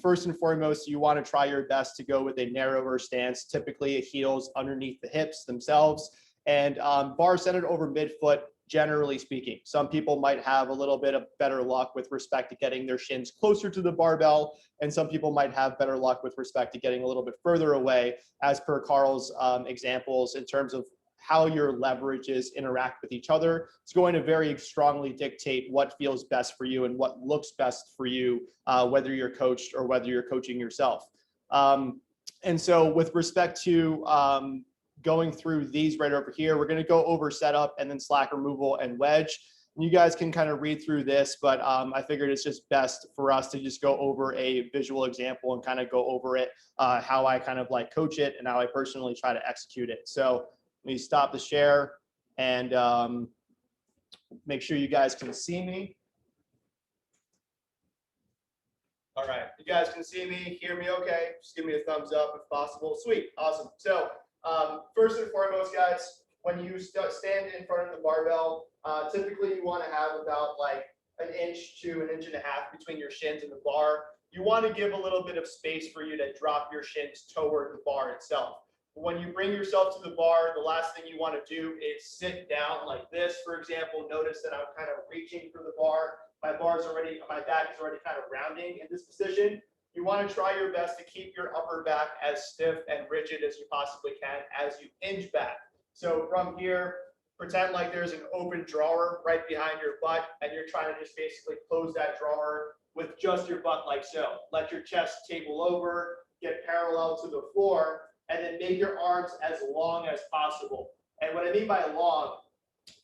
[SPEAKER 1] First and foremost, you want to try your best to go with a narrower stance, typically heels underneath the hips themselves, and bar centered over midfoot, generally speaking. Some people might have a little bit of better luck with respect to getting their shins closer to the barbell, and some people might have better luck with respect to getting a little bit further away, as per Carl's examples in terms of how your leverages interact with each other. It's going to very strongly dictate what feels best for you and what looks best for you, whether you're coached or whether you're coaching yourself. And so with respect to going through these right over here, we're going to go over setup and then slack removal and wedge. You guys can kind of read through this, but I figured it's just best for us to just go over a visual example and kind of go over it, how I kind of like coach it and how I personally try to execute it. So let me stop the share and make sure you guys can see me. All right, you guys can see me, hear me okay? Just give me a thumbs up if possible. Sweet, awesome. So first and foremost, guys, when you stand in front of the barbell, typically you want to have about like an inch to an inch and a half between your shins and the bar. You want to give a little bit of space for you to drop your shins toward the bar itself. When you bring yourself to the bar, the last thing you want to do is sit down like this. For example, notice that I'm kind of reaching for the bar. My back is already kind of rounding in this position. You want to try your best to keep your upper back as stiff and rigid as you possibly can as you hinge back. So from here, pretend like there's an open drawer right behind your butt, and you're trying to just basically close that drawer with just your butt like so. Let your chest table over, get parallel to the floor, and then make your arms as long as possible. And what I mean by long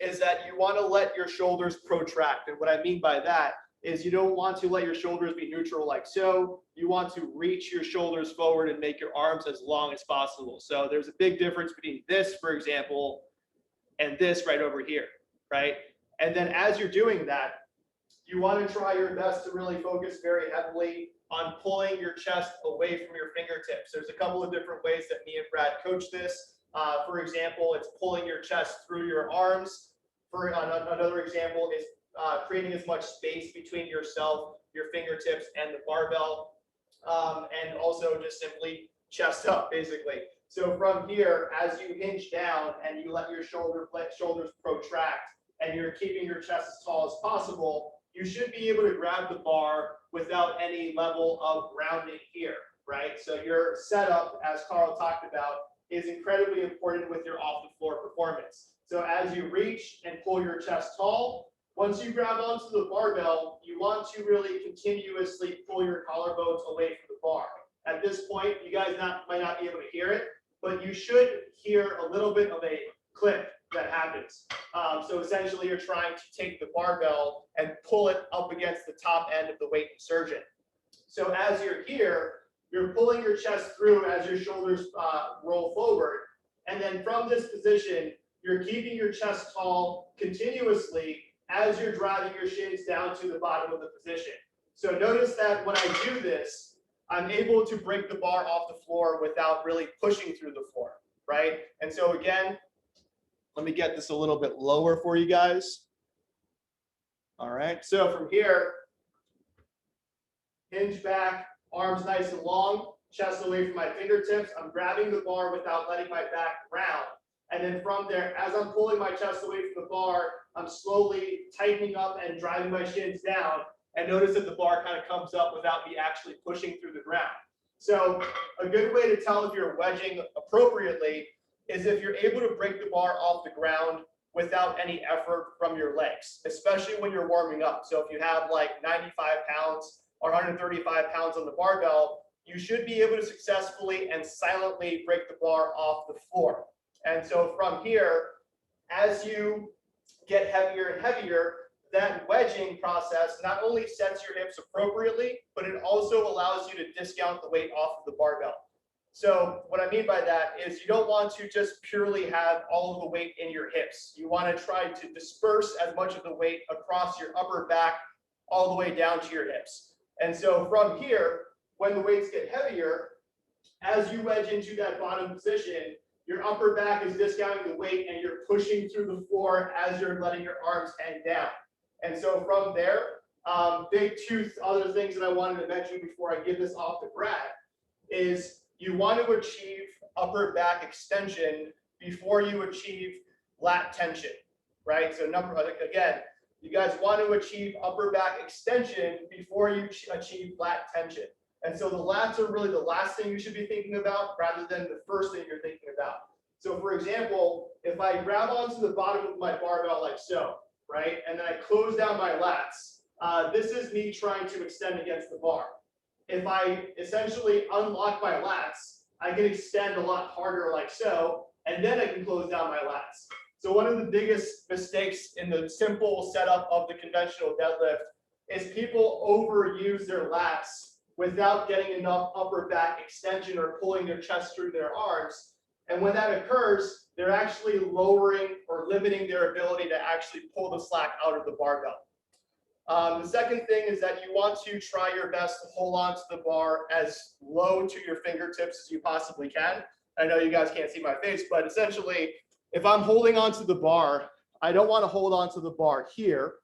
[SPEAKER 1] is that you want to let your shoulders protract. And what I mean by that is you don't want to let your shoulders be neutral like so. You want to reach your shoulders forward and make your arms as long as possible. So there's a big difference between this, for example, and this right over here, right? And then as you're doing that, you want to try your best to really focus very heavily on pulling your chest away from your fingertips. There's a couple of different ways that me and Brad coach this. For example, it's pulling your chest through your arms. Another example is creating as much space between yourself, your fingertips, and the barbell, and also just simply chest up, basically. So from here, as you hinge down and you let your shoulders protract, and you're keeping your chest as tall as possible, you should be able to grab the bar without any level of grounding here, right? So your setup, as Carl talked about, is incredibly important with your off-the-floor performance. So as you reach and pull your chest tall, once you grab onto the barbell, you want to really continuously pull your collarbones away from the bar. At this point, you guys might not be able to hear it, but you should hear a little bit of a click that happens. So essentially, you're trying to take the barbell and pull it up against the top end of the weight insertion. So as you're here, you're pulling your chest through as your shoulders roll forward. And then from this position, you're keeping your chest tall continuously as you're driving your shins down to the bottom of the position. So notice that when I do this, I'm able to break the bar off the floor without really pushing through the floor, right? And so again, let me get this a little bit lower for you guys. All right, so from here, hinge back, arms nice and long, chest away from my fingertips. I'm grabbing the bar without letting my back round. And then from there, as I'm pulling my chest away from the bar, I'm slowly tightening up and driving my shins down. And notice that the bar kind of comes up without me actually pushing through the ground. So a good way to tell if you're wedging appropriately is if you're able to break the bar off the ground without any effort from your legs, especially when you're warming up. So if you have like 95 pounds or 135 pounds on the barbell, you should be able to successfully and silently break the bar off the floor. And so from here, as you get heavier and heavier, that wedging process not only sets your hips appropriately, but it also allows you to discount the weight off of the barbell. So what I mean by that is you don't want to just purely have all of the weight in your hips. You want to try to disperse as much of the weight across your upper back all the way down to your hips. And so from here, when the weights get heavier, as you wedge into that bottom position, your upper back is discounting the weight and you're pushing through the floor as you're letting your arms hang down. And so from there, big two other things that I wanted to mention before I give this off to Brad is you want to achieve upper back extension before you achieve lat tension, right? So again, you guys want to achieve upper back extension before you achieve lat tension. And so the lats are really the last thing you should be thinking about rather than the first thing you're thinking about. So for example, if I grab onto the bottom of my barbell like so, right, and then I close down my lats, this is me trying to extend against the bar. If I essentially unlock my lats, I can extend a lot harder like so, and then I can close down my lats. So one of the biggest mistakes in the simple setup of the conventional deadlift is people overuse their lats without getting enough upper back extension or pulling their chest through their arms. And when that occurs, they're actually lowering or limiting their ability to actually pull the slack out of the barbell. The second thing is that you want to try your best to hold on to the bar as low to your fingertips as you possibly can. I know you guys can't see my face, but essentially, if I'm holding onto the bar, I don't want to hold onto the bar here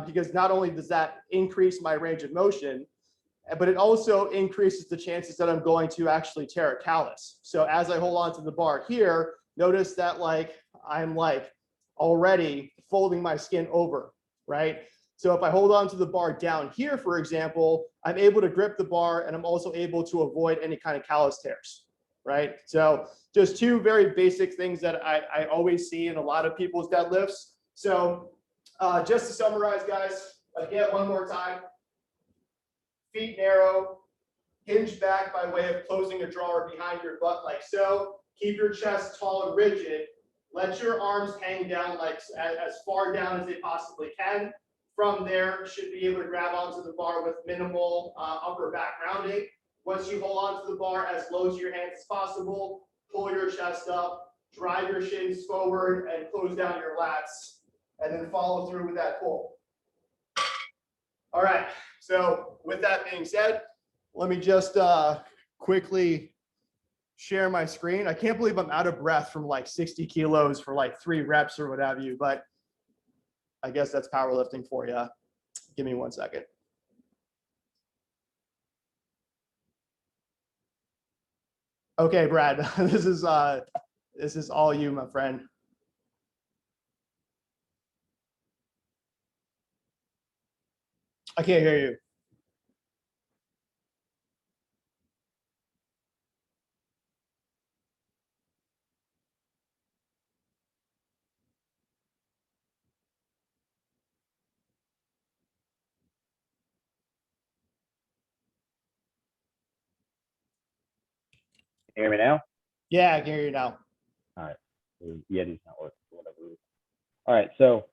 [SPEAKER 1] because not only does that increase my range of motion, but it also increases the chances that I'm going to actually tear a callus. So as I hold onto the bar here, notice that I'm already folding my skin over, right? So if I hold on to the bar down here, for example, I'm able to grip the bar and I'm also able to avoid any kind of callus tears, right? So just two very basic things that I always see in a lot of people's deadlifts. So just to summarize, guys, again, one more time, feet narrow, hinge back by way of closing a drawer behind your butt like so. Keep your chest tall and rigid. Let your arms hang down as far down as they possibly can. From there, should be able to grab onto the bar with minimal upper back rounding. Once you hold onto the bar as low to your hands as possible, pull your chest up, drive your shins forward, and close down your lats, and then follow through with that pull. All right, so with that being said, let me just quickly share my screen. I can't believe I'm out of breath from 60 kilos for 3 reps or what have you, but I guess that's powerlifting for you. Give me 1 second. Okay, Brad, this is all you, my friend. I can't hear you.
[SPEAKER 5] Can you hear me now?
[SPEAKER 1] Yeah, I can hear you now.
[SPEAKER 5] All right. Yeti's not working for whatever reason. All right. So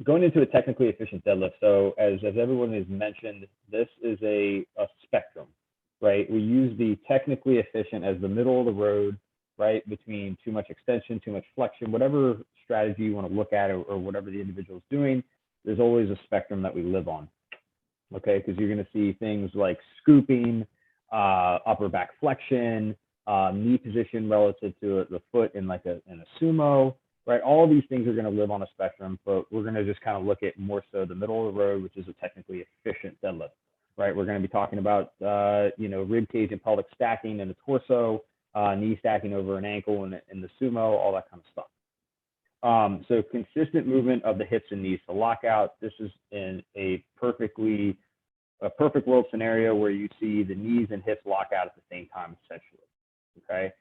[SPEAKER 5] going into a technically efficient deadlift. So as everyone has mentioned, this is a spectrum, right? We use the technically efficient as the middle of the road, right? Between too much extension, too much flexion, whatever strategy you want to look at or whatever the individual is doing, there's always a spectrum that we live on. Okay, because you're going to see things like scooping, upper back flexion, knee position relative to the foot in a sumo, right? All of these things are going to live on a spectrum, but we're going to just kind of look at more so the middle of the road, which is a technically efficient deadlift, right? We're going to be talking about, rib cage and pelvic stacking in the torso, knee stacking over an ankle in the sumo, all that kind of stuff. So consistent movement of the hips and knees to lock out. This is in a perfect world scenario where you see the knees and hips lock out at the same time, essentially. Okay,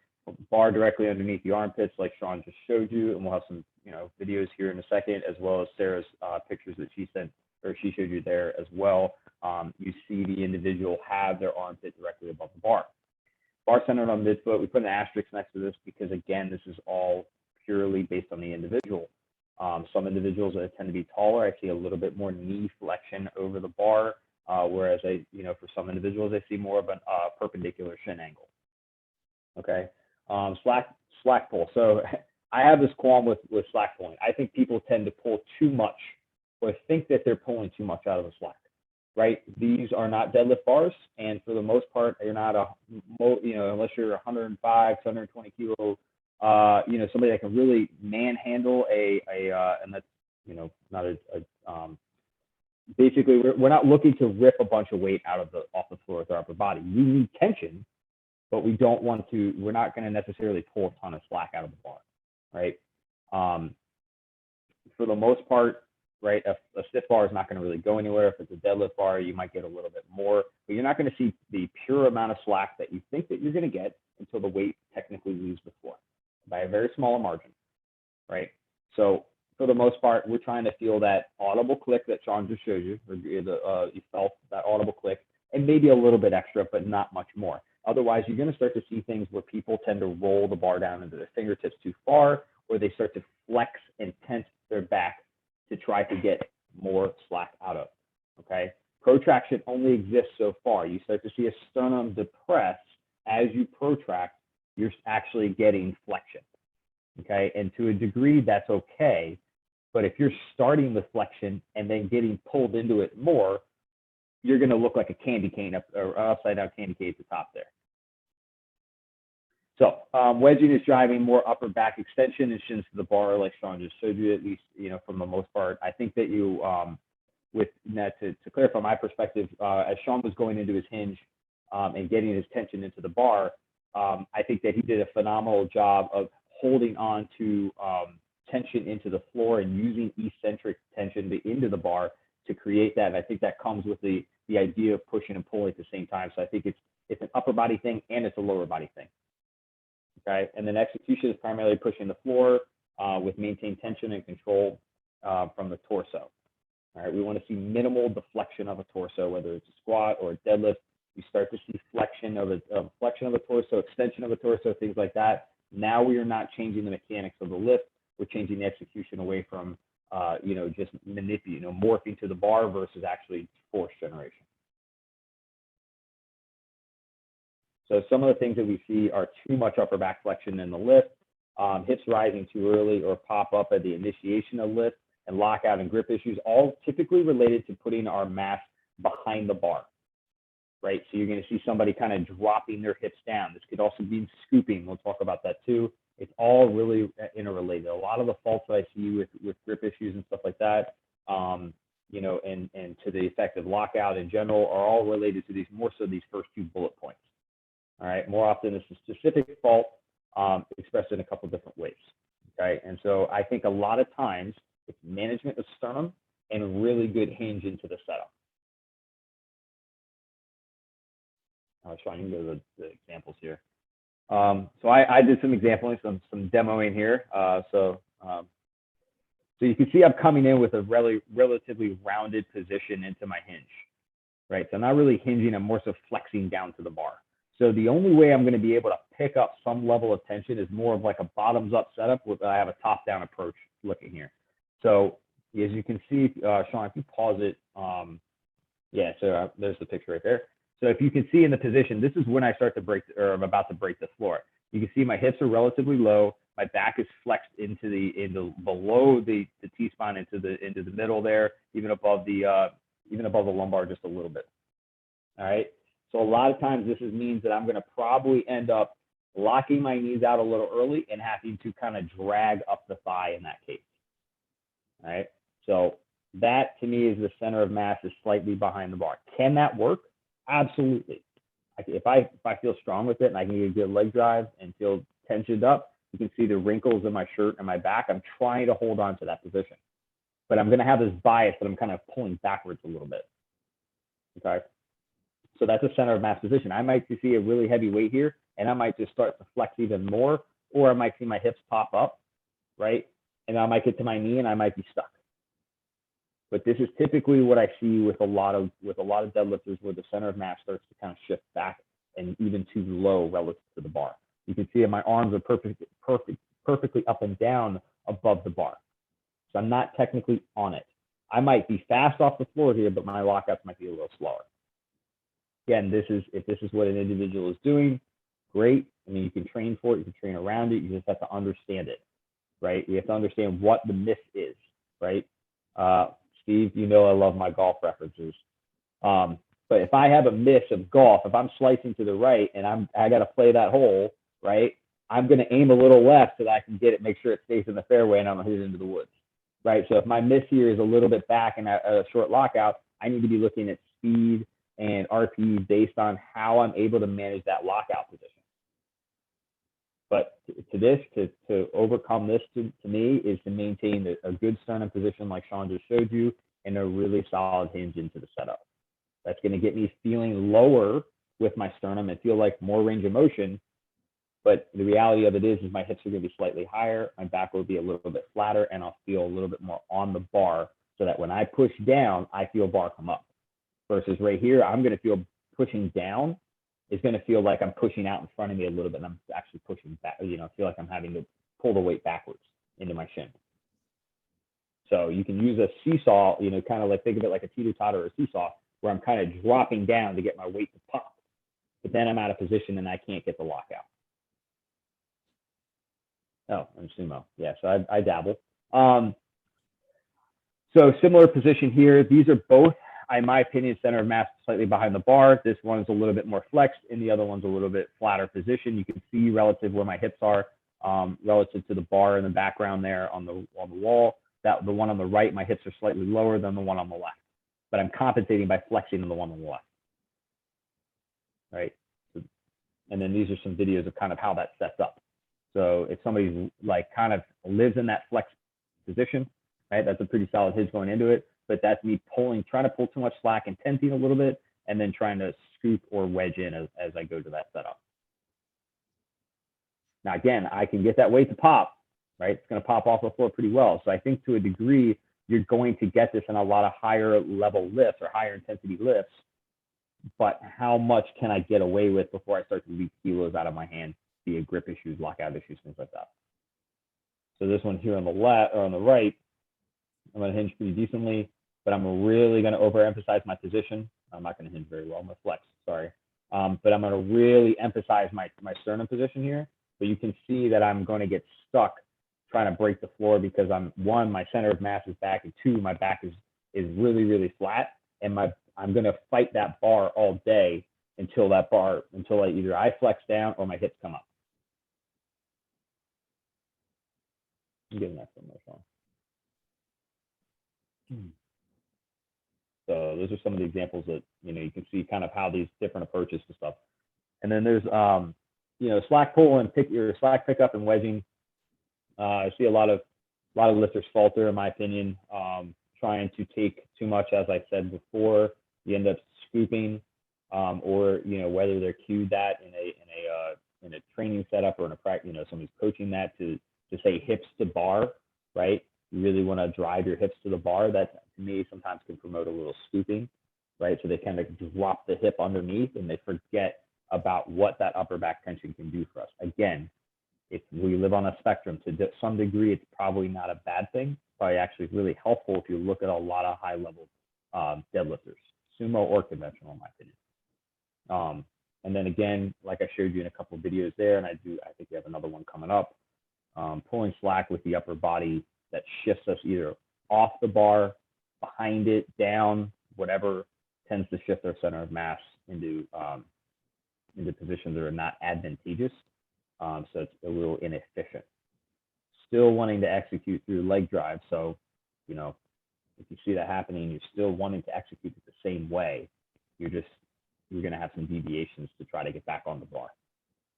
[SPEAKER 5] bar directly underneath the armpits, like Sean just showed you, and we'll have some videos here in a second, as well as Sarah's pictures that she sent or she showed you there as well. You see the individual have their armpit directly above the bar. Bar centered on midfoot. We put an asterisk next to this because again, this is all purely based on the individual. Some individuals that tend to be taller, I see a little bit more knee flexion over the bar, whereas for some individuals, I see more of a perpendicular shin angle. Okay, slack pull. So I have this qualm with slack pulling. I think people tend to pull too much or think that they're pulling too much out of the slack, right? These are not deadlift bars, and for the most part, you're not unless you're 105, 120 kilo, somebody that can really manhandle and that's not basically we're not looking to rip a bunch of weight off the floor with our upper body. We need tension, but we're not going to necessarily pull a ton of slack out of the bar, right? For the most part, right, a stiff bar is not going to really go anywhere. If it's a deadlift bar, you might get a little bit more, but you're not going to see the pure amount of slack that you think that you're going to get until the weight technically leaves the floor. by a very small margin, right? So for the most part, we're trying to feel that audible click that Sean just showed you, or you felt that audible click, and maybe a little bit extra, but not much more. Otherwise, you're going to start to see things where people tend to roll the bar down into their fingertips too far, or they start to flex and tense their back to try to get more slack out of, okay? Protraction only exists so far. You start to see a sternum depress as you protract, you're actually getting flexion, okay? And to a degree, that's okay. But if you're starting with flexion and then getting pulled into it more, you're going to look like a candy cane or upside down candy cane at the top there. So wedging is driving more upper back extension and shins to the bar, like Sean just showed you, at least, you know, from the most part. I think that you, with that, to clarify my perspective, as Sean was going into his hinge and getting his tension into the bar, I think that he did a phenomenal job of holding on to tension into the floor and using eccentric tension into the bar to create that. And I think that comes with the idea of pushing and pulling at the same time. So I think it's an upper body thing and it's a lower body thing. Okay, and then execution is primarily pushing the floor with maintained tension and control from the torso. All right, we want to see minimal deflection of a torso, whether it's a squat or a deadlift. You start to see flexion of a torso, extension of a torso, things like that. Now we are not changing the mechanics of the lift. We're changing the execution away from just manipulating, morphing to the bar versus actually force generation. So some of the things that we see are too much upper back flexion in the lift, hips rising too early or pop up at the initiation of lift, and lockout and grip issues, all typically related to putting our mass behind the bar, right? So you're going to see somebody kind of dropping their hips down. This could also be scooping. We'll talk about that too. It's all really interrelated. A lot of the faults that I see with grip issues and stuff like that, and to the effect of lockout in general, are all related to more so these first two bullet points. All right, more often it's a specific fault expressed in a couple different ways. Okay, and so I think a lot of times it's management of sternum and really good hinge into the setup. Sean, you can go to the examples here. So I did some exampling, some demoing here. So you can see I'm coming in with a relatively rounded position into my hinge, right? So I'm not really hinging, I'm more so flexing down to the bar. So the only way I'm going to be able to pick up some level of tension is more of like a bottoms up setup with I have a top down approach looking here. So as you can see, Sean, if you pause it, so there's the picture right there. So if you can see in the position, this is when I start to break, or I'm about to break the floor. You can see my hips are relatively low. My back is flexed below the T-spine into the middle there, even above the lumbar just a little bit. All right. So a lot of times this means that I'm going to probably end up locking my knees out a little early and having to kind of drag up the thigh in that case. All right. So that to me is the center of mass is slightly behind the bar. Can that work? Absolutely. If I feel strong with it and I can get a good leg drive and feel tensioned up, you can see the wrinkles in my shirt and my back. I'm trying to hold on to that position, but I'm going to have this bias that I'm kind of pulling backwards a little bit. Okay. So that's a center of mass position. I might see a really heavy weight here and I might just start to flex even more, or I might see my hips pop up, right? And I might get to my knee and I might be stuck. But this is typically what I see with a lot of deadlifters, where the center of mass starts to kind of shift back and even too low relative to the bar. You can see that my arms are perfectly up and down above the bar. So I'm not technically on it. I might be fast off the floor here, but my lockouts might be a little slower. Again, if this is what an individual is doing, great. I mean, you can train for it, you can train around it, you just have to understand it, right? You have to understand what the miss is, right? Steve, I love my golf references. But if I have a miss of golf, if I'm slicing to the right and I got to play that hole, right? I'm going to aim a little left so that I can get it, make sure it stays in the fairway and I'm going to hit it into the woods, right? So if my miss here is a little bit back and a short lockout, I need to be looking at speed and RPE based on how I'm able to manage that lockout position. But to overcome this to me is to maintain a good sternum position like Sean just showed you, and a really solid hinge into the setup. That's going to get me feeling lower with my sternum and feel like more range of motion, But the reality of it is my hips are going to be slightly higher, my back will be a little bit flatter, and I'll feel a little bit more on the bar, so that when I push down, I feel bar come up. Versus right here, I'm going to feel pushing down is going to feel like I'm pushing out in front of me a little bit, and I'm actually pushing back. I feel like I'm having to pull the weight backwards into my shin. So you can use a seesaw, kind of like think of it like a teeter-totter or a seesaw, where I'm kind of dropping down to get my weight to pop. But then I'm out of position and I can't get the lockout. Oh, I'm sumo. Yeah, so I dabble. So similar position here. These are both, in my opinion, center of mass slightly behind the bar. This one's a little bit more flexed, and the other one's a little bit flatter position. You can see relative where my hips are, relative to the bar in the background there on the wall. That the one on the right, my hips are slightly lower than the one on the left, but I'm compensating by flexing on the one on the left. Right. And then these are some videos of kind of how that sets up. So if somebody like kind of lives in that flex position, right, that's a pretty solid hinge going into it. But that's me trying to pull too much slack and tensing a little bit, and then trying to scoop or wedge in as I go to that setup. Now, again, I can get that weight to pop, right? It's going to pop off the floor pretty well. So I think to a degree, you're going to get this in a lot of higher level lifts or higher intensity lifts. But how much can I get away with before I start to leak kilos out of my hand via grip issues, lockout issues, things like that? So this one here on the left or on the right, I'm going to hinge pretty decently, but I'm really going to overemphasize my position. I'm not going to hinge very well. I'm going to flex, sorry. But I'm going to really emphasize my sternum position here. But you can see that I'm going to get stuck trying to break the floor because one, my center of mass is back, and two, my back is really, really flat. And I'm going to fight that bar all day until either I flex down or my hips come up. I'm getting that from my phone. So those are some of the examples that you can see kind of how these different approaches to stuff. And then there's slack pull and slack pickup and wedging. I see a lot of lifters falter, in my opinion, trying to take too much. As I said before, you end up scooping, or whether they're cued that in a training setup or in a practice, somebody's coaching that to say hips to bar, right? You really want to drive your hips to the bar. That to me sometimes can promote a little scooping, right? So they kind of drop the hip underneath and they forget about what that upper back tension can do for us. Again, if we live on a spectrum, to some degree, it's probably not a bad thing. Probably actually really helpful if you look at a lot of high level deadlifters, sumo or conventional, in my opinion. And then again, like I showed you in a couple of videos there, and I think we have another one coming up, pulling slack with the upper body that shifts us either off the bar, behind it, down, whatever tends to shift our center of mass into positions that are not advantageous. So it's a little inefficient. Still wanting to execute through leg drive. So, if you see that happening, you're still wanting to execute it the same way. You're going to have some deviations to try to get back on the bar,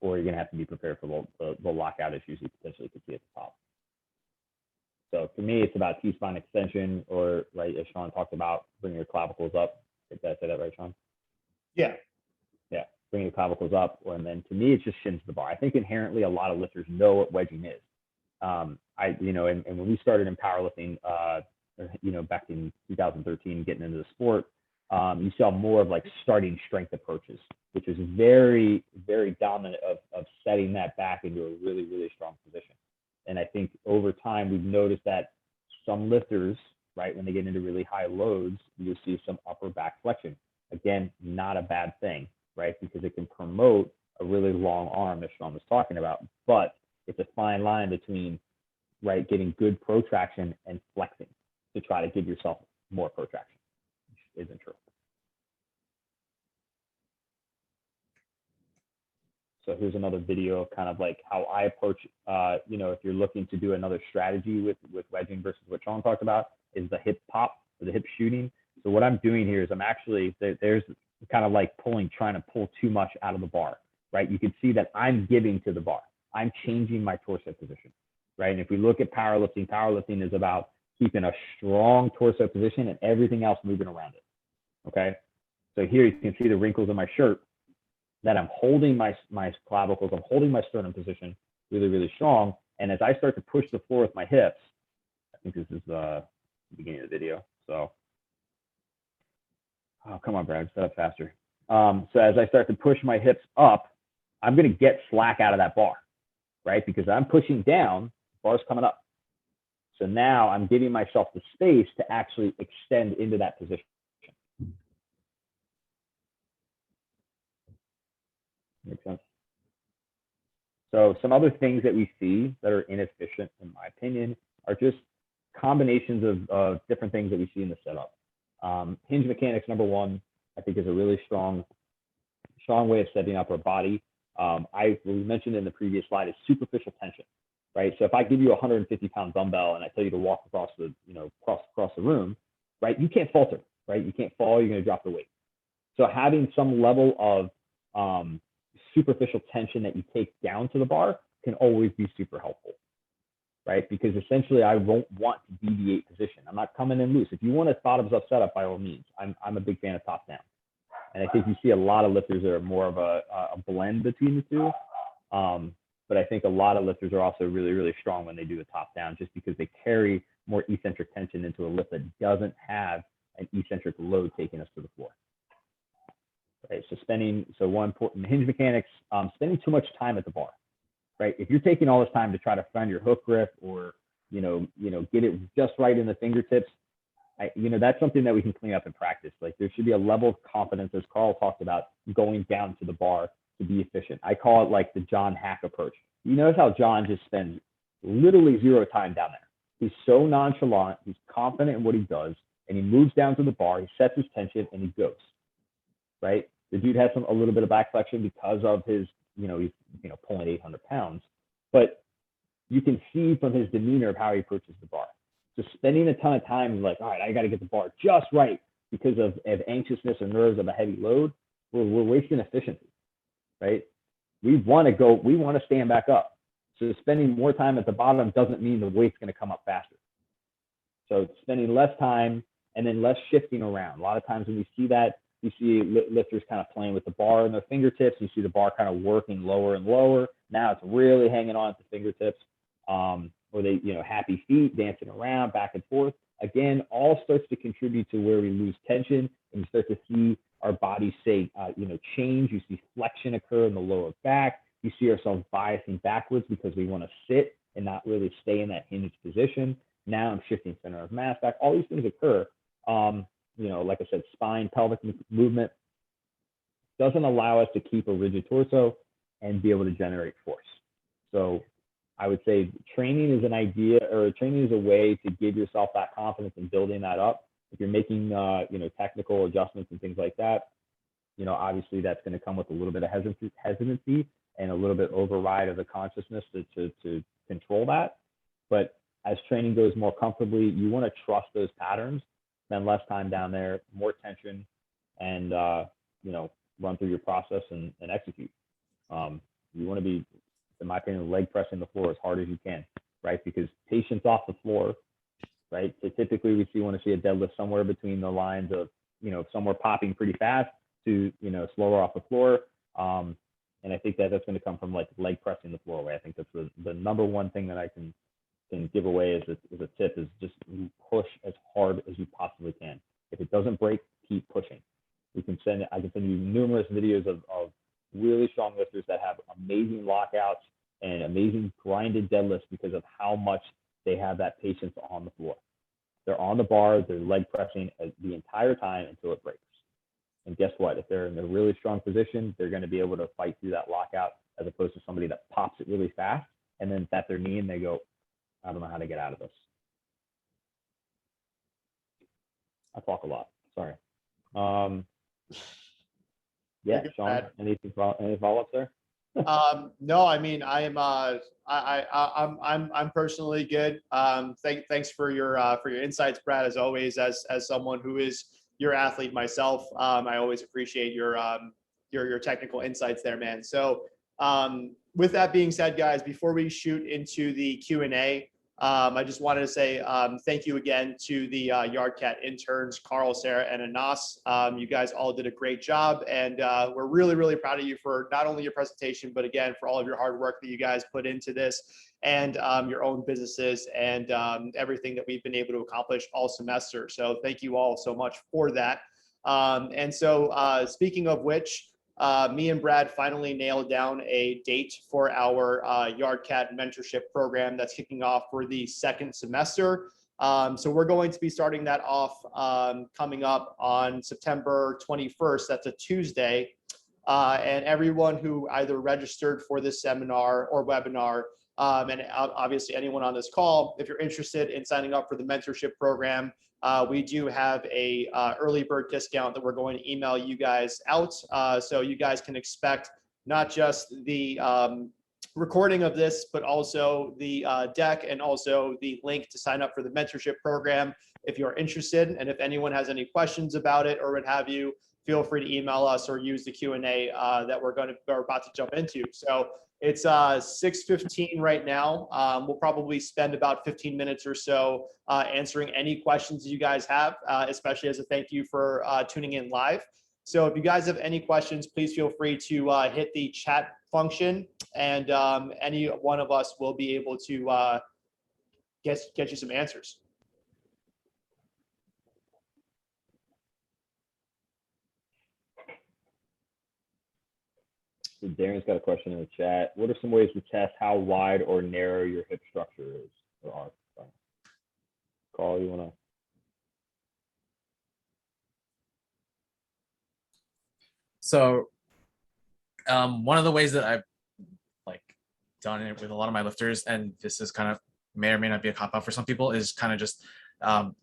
[SPEAKER 5] or you're going to have to be prepared for the lockout issues you potentially could see at the top. So for me, it's about T-spine extension, or right as Sean talked about, bringing your clavicles up. Did I say that right, Sean?
[SPEAKER 1] Yeah.
[SPEAKER 5] Yeah, bringing the clavicles up, and then to me, it's just shins to the bar. I think inherently a lot of lifters know what wedging is. And when we started in powerlifting, back in 2013, getting into the sport, you saw more of like starting strength approaches, which is very, very dominant of setting that back into a really, really strong position. And I think over time, we've noticed that some lifters, right, when they get into really high loads, you'll see some upper back flexion. Again, not a bad thing, right, because it can promote a really long arm that Sean was talking about. But it's a fine line between, right, getting good protraction and flexing to try to give yourself more protraction, which isn't true. So here's another video of kind of like how I approach, if you're looking to do another strategy with wedging versus what Sean talked about, is the hip pop or the hip shooting. So what I'm doing here is I'm actually, there's kind of like trying to pull too much out of the bar, right? You can see that I'm giving to the bar. I'm changing my torso position, right? And if we look at powerlifting is about keeping a strong torso position and everything else moving around it, okay? So here you can see the wrinkles in my shirt, that I'm holding my clavicles, I'm holding my sternum position really, really strong. And as I start to push the floor with my hips, I think this is the beginning of the video. So, oh, come on, Brad, set up faster. So as I start to push my hips up, I'm going to get slack out of that bar, right? Because I'm pushing down, the bar's coming up. So now I'm giving myself the space to actually extend into that position. Makes sense? So some other things that we see that are inefficient, in my opinion, are just combinations of different things that we see in the setup. Hinge mechanics, number one, I think is a really strong way of setting up our body. We mentioned in the previous slide is superficial tension, right? So if I give you a 150-pound dumbbell and I tell you to walk across the, across the room, right? You can't falter, right? You can't fall, you're going to drop the weight. So having some level of superficial tension that you take down to the bar can always be super helpful, right? Because essentially I won't want to deviate position. I'm not coming in loose. If you want a bottoms up setup, by all means, I'm a big fan of top down. And I think you see a lot of lifters that are more of a blend between the two. But I think a lot of lifters are also really, really strong when they do a top down, just because they carry more eccentric tension into a lift that doesn't have an eccentric load taking us to the floor. Right. So one important hinge mechanics, spending too much time at the bar, right? If you're taking all this time to try to find your hook grip or, get it just right in the fingertips, that's something that we can clean up in practice. Like there should be a level of confidence, as Carl talked about, going down to the bar to be efficient. I call it like the John Hack approach. You notice how John just spends literally zero time down there. He's so nonchalant, he's confident in what he does, and he moves down to the bar, he sets his tension, and he goes, right? The dude has a little bit of back flexion because of his, he's pulling 800 pounds, but you can see from his demeanor of how he approaches the bar. So spending a ton of time, like, all right, I got to get the bar just right because of anxiousness or nerves of a heavy load, we're wasting efficiency, right? We want to stand back up. So spending more time at the bottom doesn't mean the weight's going to come up faster. So spending less time and then less shifting around. A lot of times when we see that, you see lifters kind of playing with the bar in their fingertips. You see the bar kind of working lower and lower. Now it's really hanging on at the fingertips. Or they, happy feet, dancing around back and forth. Again, all starts to contribute to where we lose tension and you start to see our body change. You see flexion occur in the lower back. You see ourselves biasing backwards because we want to sit and not really stay in that hinged position. Now I'm shifting center of mass back. All these things occur. Like I said, spine, pelvic movement doesn't allow us to keep a rigid torso and be able to generate force. So I would say training is an idea, or training is a way to give yourself that confidence and building that up. If you're making, technical adjustments and things like that, obviously that's going to come with a little bit of hesitancy and a little bit override of the consciousness to control that. But as training goes more comfortably, you want to trust those patterns, spend less time down there, more tension, and, run through your process and execute. You want to be, in my opinion, leg pressing the floor as hard as you can, right? Because patience off the floor, right? So typically we want to see a deadlift somewhere between the lines of, somewhere popping pretty fast to, slower off the floor. And I think that's going to come from like leg pressing the floor away. I think that's the number one thing that I can give away as a tip is just push as hard as you possibly can. If it doesn't break, keep pushing. I can send you numerous videos of really strong lifters that have amazing lockouts and amazing grinded deadlifts because of how much they have that patience on the floor. They're on the bar, they're leg pressing the entire time until it breaks. And guess what? If they're in a really strong position, they're going to be able to fight through that lockout as opposed to somebody that pops it really fast and then tap their knee and they go, I don't know how to get out of this. I talk a lot. Sorry. Yeah, Sean, any follow-ups there?
[SPEAKER 1] No, I mean, I'm personally good. Thanks for your insights, Brad, as always, as someone who is your athlete myself. I always appreciate your technical insights there, man. So with that being said, guys, before we shoot into the Q&A, I just wanted to say thank you again to the YardCat interns, Carl, Sarah, and Anas. You guys all did a great job, and we're really, really proud of you for not only your presentation, but again, for all of your hard work that you guys put into this, and your own businesses, and everything that we've been able to accomplish all semester. So thank you all so much for that. And so speaking of which, me and Brad finally nailed down a date for our YardCat mentorship program that's kicking off for the second semester. So we're going to be starting that off coming up on September 21st. That's a Tuesday. And everyone who either registered for this seminar or webinar, and obviously anyone on this call, if you're interested in signing up for the mentorship program, we do have a early bird discount that we're going to email you guys out. So you guys can expect not just the recording of this, but also the deck and also the link to sign up for the mentorship program if you're interested. And if anyone has any questions about it or what have you, feel free to email us or use the Q&A that we're about to jump into. So it's 6:15 right now. We'll probably spend about 15 minutes or so answering any questions you guys have, especially as a thank you for tuning in live. So if you guys have any questions, please feel free to hit the chat function, and any one of us will be able to get you some answers.
[SPEAKER 5] So Darren's got a question in the chat. What are some ways to test how wide or narrow your hip structure is? Or are? Sorry. Carl, you want to?
[SPEAKER 3] So one of the ways that I've done it with a lot of my lifters, and this is kind of may or may not be a cop out for some people, is kind of just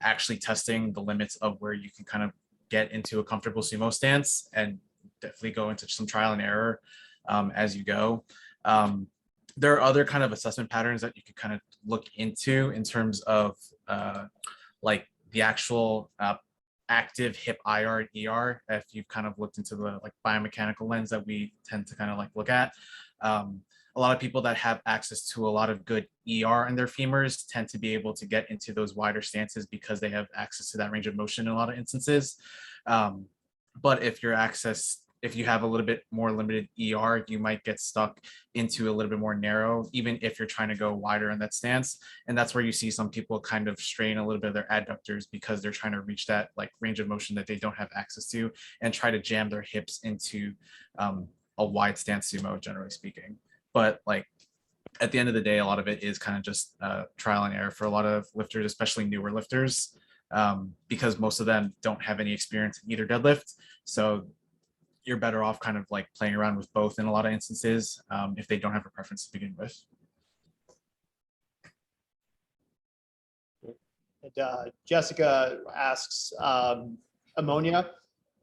[SPEAKER 3] actually testing the limits of where you can kind of get into a comfortable sumo stance, and definitely go into some trial and error as you go. There are other kind of assessment patterns that you could kind of look into in terms of like the actual active hip IR and ER, if you've kind of looked into the biomechanical lens that we tend to kind of look at. A lot of people that have access to a lot of good ER in their femurs tend to be able to get into those wider stances because they have access to that range of motion in a lot of instances. But if you have a little bit more limited ER, you might get stuck into a little bit more narrow, even if you're trying to go wider in that stance. And that's where you see some people kind of strain a little bit of their adductors because they're trying to reach that range of motion that they don't have access to, and try to jam their hips into a wide stance sumo, generally speaking. But at the end of the day, a lot of it is kind of just trial and error for a lot of lifters, especially newer lifters, because most of them don't have any experience in either deadlift. So you're better off kind of playing around with both in a lot of instances if they don't have a preference to begin with.
[SPEAKER 1] And, Jessica asks ammonia.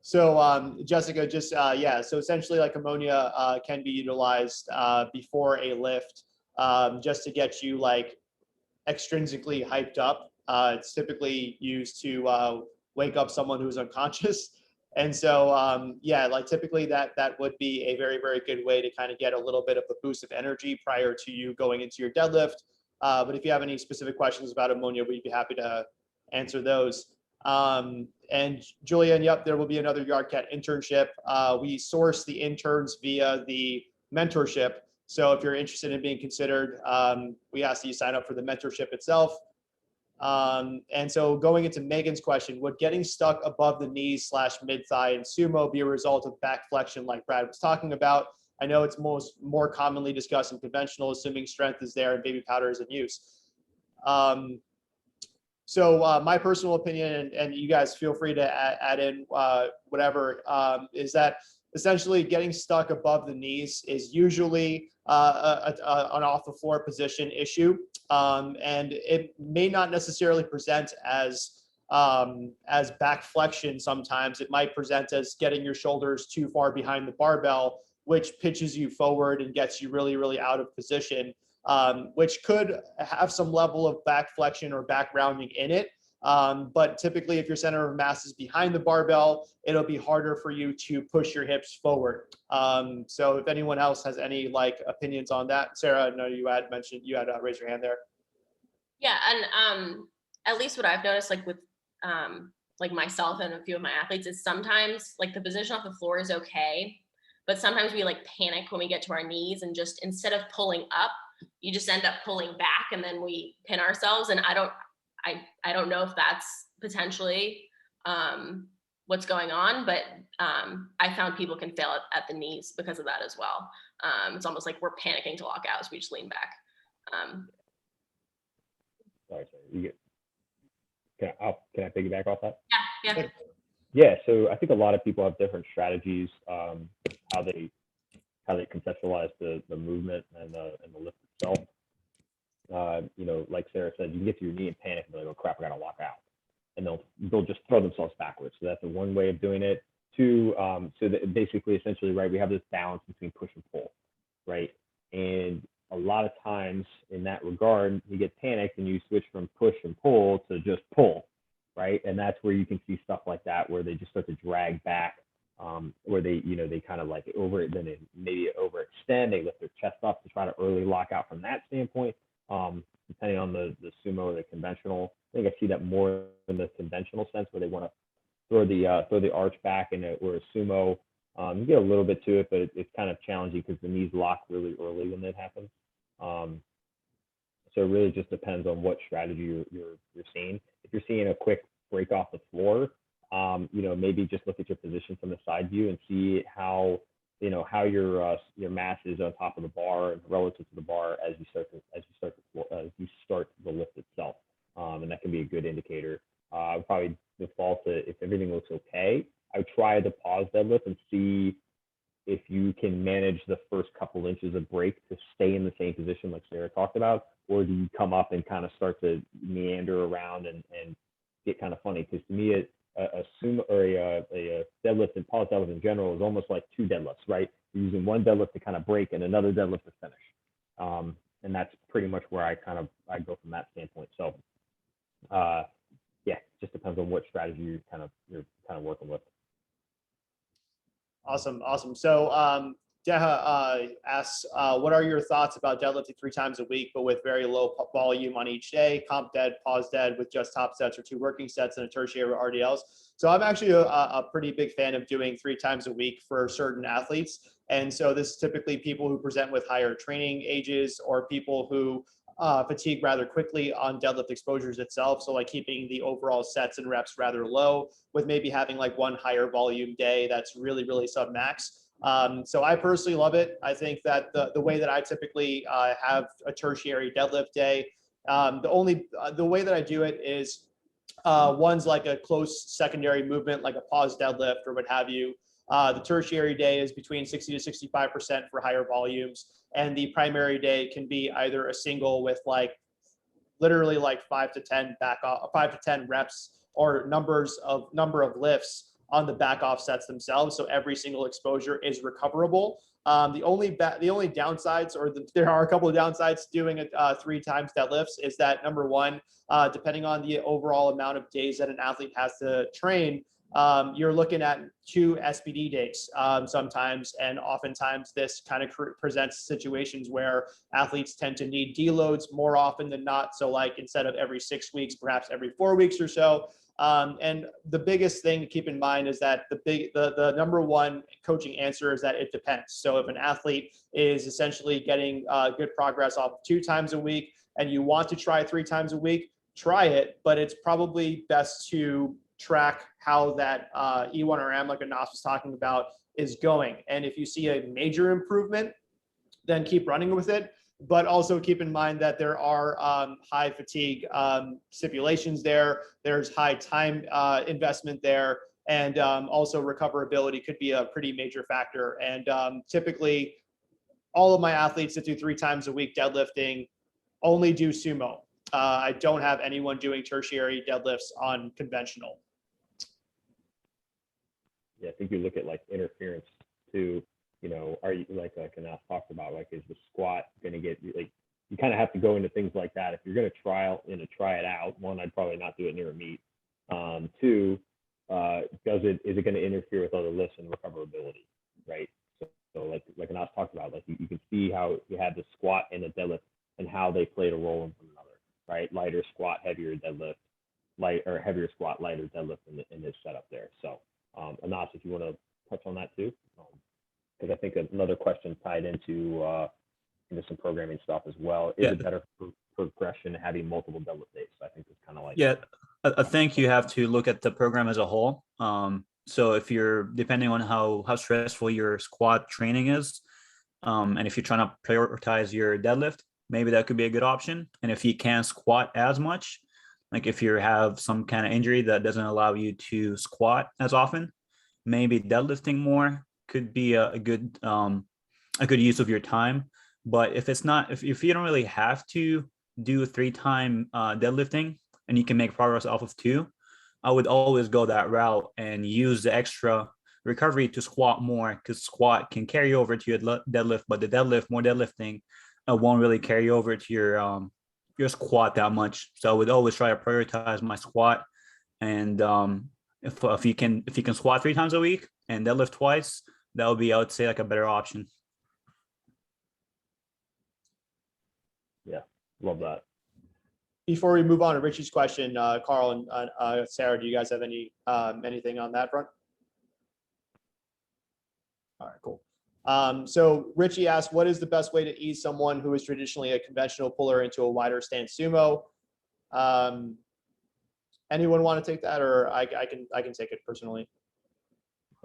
[SPEAKER 1] So Jessica, just yeah, so essentially ammonia can be utilized before a lift just to get you extrinsically hyped up. It's typically used to wake up someone who's unconscious. And so yeah, typically that would be a very, very good way to kind of get a little bit of a boost of energy prior to you going into your deadlift. But if you have any specific questions about ammonia, we'd be happy to answer those. And Julian, yep, there will be another YardCat internship. We source the interns via the mentorship. So if you're interested in being considered, we ask that you sign up for the mentorship itself. And so going into Megan's question, would getting stuck above the knees / mid thigh in sumo be a result of back flexion like Brad was talking about? I know it's more commonly discussed in conventional, assuming strength is there and baby powder is in use. So my personal opinion, and you guys feel free to add in whatever, is that essentially getting stuck above the knees is usually an off the floor position issue. And it may not necessarily present as back flexion. Sometimes it might present as getting your shoulders too far behind the barbell, which pitches you forward and gets you really, really out of position. Which could have some level of back flexion or back rounding in it. But typically if your center of mass is behind the barbell, it'll be harder for you to push your hips forward. So if anyone else has any opinions on that, Sarah, I know you had mentioned, you had raised your hand there.
[SPEAKER 4] Yeah, and at least what I've noticed, like with like myself and a few of my athletes, is sometimes like the position off the floor is okay, but sometimes we like panic when we get to our knees, and just instead of pulling up, you just end up pulling back, and then we pin ourselves. And I don't know if that's potentially what's going on, but I found people can fail at the knees because of that as well. It's almost like we're panicking to lock out, so we just lean back.
[SPEAKER 5] Sorry, you get. Can I piggyback off that?
[SPEAKER 4] Yeah.
[SPEAKER 5] Yeah, so I think a lot of people have different strategies, how they conceptualize the movement and the lift itself. You know, like Sarah said, you can get to your knee and panic and be like, oh crap, I gotta lock out. And they'll just throw themselves backwards. So that's one way of doing it. Two, so that basically essentially, right, we have this balance between push and pull, right? And a lot of times in that regard, you get panicked and you switch from push and pull to just pull, right? And that's where you can see stuff like that, where they just start to drag back, where they, you know, they kind of like then they maybe overextend, they lift their chest up to try to early lock out from that standpoint. Depending on the sumo or the conventional, I think I see that more in the conventional sense, where they want to throw the arch back, and where a sumo, you get a little bit to it, but it's kind of challenging because the knees lock really early when that happens. So it really just depends on what strategy you're seeing. If you're seeing a quick break off the floor, you know, maybe just look at your position from the side view and see how, you know, how your mass is on top of the bar and relative to the bar as you start the lift itself, and that can be a good indicator. I would probably default to, if everything looks okay, I would try the pause deadlift and see if you can manage the first couple inches of break to stay in the same position like Sarah talked about, or do you come up and kind of start to meander around and get kind of funny? Because to me, a sumo or a deadlift and pause deadlift in general is almost like two deadlifts, right? You're using one deadlift to kind of break and another deadlift to finish. And that's pretty much where I go from that standpoint. So yeah, just depends on what strategy you're kind of working with.
[SPEAKER 1] Awesome. So Deha asks, what are your thoughts about deadlifting 3 times a week, but with very low volume on each day, comp dead, pause dead with just top sets or 2 working sets and a tertiary RDLs? So I'm actually a pretty big fan of doing 3 times a week for certain athletes. And so this is typically people who present with higher training ages, or people who fatigue rather quickly on deadlift exposures itself. So like keeping the overall sets and reps rather low, with maybe having like one higher volume day that's really sub max. So I personally love it. I think that the way that I typically have a tertiary deadlift day, the way that I do it is one's like a close secondary movement, like a pause deadlift or what have you. The tertiary day is between 60 to 65% for higher volumes. And the primary day can be either a single with like literally like 5 to 10 reps, or number of lifts on the back off sets themselves. So every single exposure is recoverable. The only downsides, or there are a couple of downsides to doing 3 times deadlifts, is that number one, depending on the overall amount of days that an athlete has to train, you're looking at 2 SBD days sometimes, and oftentimes this kind of presents situations where athletes tend to need deloads more often than not. So like instead of every 6 weeks, perhaps every 4 weeks or so. And the biggest thing to keep in mind is that the number one coaching answer is that it depends. So if an athlete is essentially getting good progress off 2 times a week and you want to try 3 times a week, try it, but it's probably best to track how that E1RM, like Anas was talking about, is going. And if you see a major improvement, then keep running with it. But also keep in mind that there are high fatigue stipulations there. There's high time investment there. And also recoverability could be a pretty major factor. And typically, all of my athletes that do 3 times a week deadlifting only do sumo. I don't have anyone doing tertiary deadlifts on conventional.
[SPEAKER 5] Yeah, I think you look at like interference too. You know, are you like Anas talked about, like, is the squat going to get, like, you kind of have to go into things like that. If you're going to try it out, one, I'd probably not do it near a meet. Two, is it going to interfere with other lifts and recoverability, right? So like Anas talked about, like you can see how you had the squat and the deadlift and how they played a role in one another, right? Lighter squat, heavier deadlift, heavier squat, lighter deadlift in this setup there. So, Anas, if you want to touch on that too, because I think another question tied into some programming stuff as well. Is it better for progression having multiple deadlift days? So I think it's kind of like,
[SPEAKER 2] Yeah, I think you have to look at the program as a whole. So if you're, depending on how stressful your squat training is, and if you're trying to prioritize your deadlift, maybe that could be a good option. And if you can't squat as much, like if you have some kind of injury that doesn't allow you to squat as often, maybe deadlifting more could be a good use of your time. But if it's not, if you don't really have to do 3-time deadlifting and you can make progress off of 2, I would always go that route and use the extra recovery to squat more, because squat can carry over to your deadlift, but the more deadlifting won't really carry over to your squat that much. So I would always try to prioritize my squat. And if you can squat 3 times a week and deadlift twice, that would be, I would say, like a better option.
[SPEAKER 5] Yeah, love that.
[SPEAKER 1] Before we move on to Richie's question, Carl and Sarah, do you guys have anything on that front? All right, cool. So Richie asked, what is the best way to ease someone who is traditionally a conventional puller into a wider stance sumo? Anyone want to take that, or I can take it personally?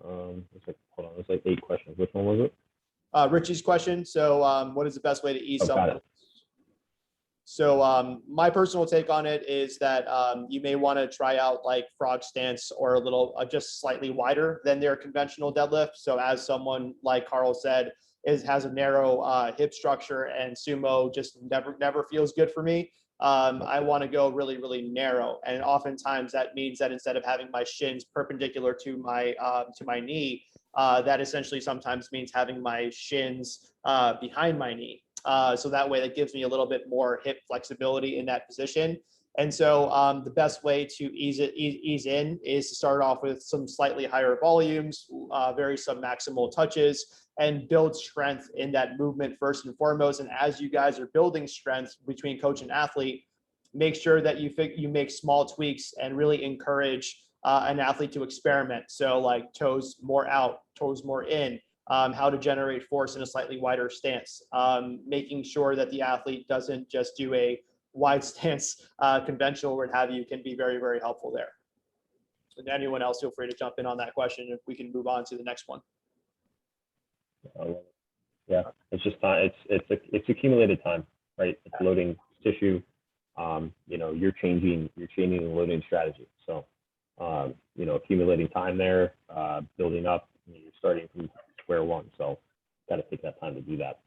[SPEAKER 5] Hold on, there's like 8 questions. Which one was it?
[SPEAKER 1] Richie's question. So what is the best way to ease
[SPEAKER 5] got
[SPEAKER 1] someone?
[SPEAKER 5] it.
[SPEAKER 1] So my personal take on it is that you may want to try out like frog stance or a little just slightly wider than their conventional deadlift. So as someone like Carl said, has a narrow hip structure, and sumo just never feels good for me. I want to go really, really narrow, and oftentimes that means that instead of having my shins perpendicular to my knee, that essentially sometimes means having my shins behind my knee. So that way, that gives me a little bit more hip flexibility in that position. And so the best way to ease in is to start off with some slightly higher volumes, very submaximal touches, and build strength in that movement first and foremost. And as you guys are building strength between coach and athlete, make sure that you make small tweaks and really encourage an athlete to experiment. So like toes more out, toes more in, how to generate force in a slightly wider stance, making sure that the athlete doesn't just do a wide stance conventional or what have you, can be very, very helpful there. And anyone else, feel free to jump in on that question if we can move on to the next one.
[SPEAKER 5] Yeah, it's just time. It's accumulated time, right? It's loading tissue. You're changing the loading strategy. So, accumulating time there, building up. You're starting from square one. So, got to take that time to do that.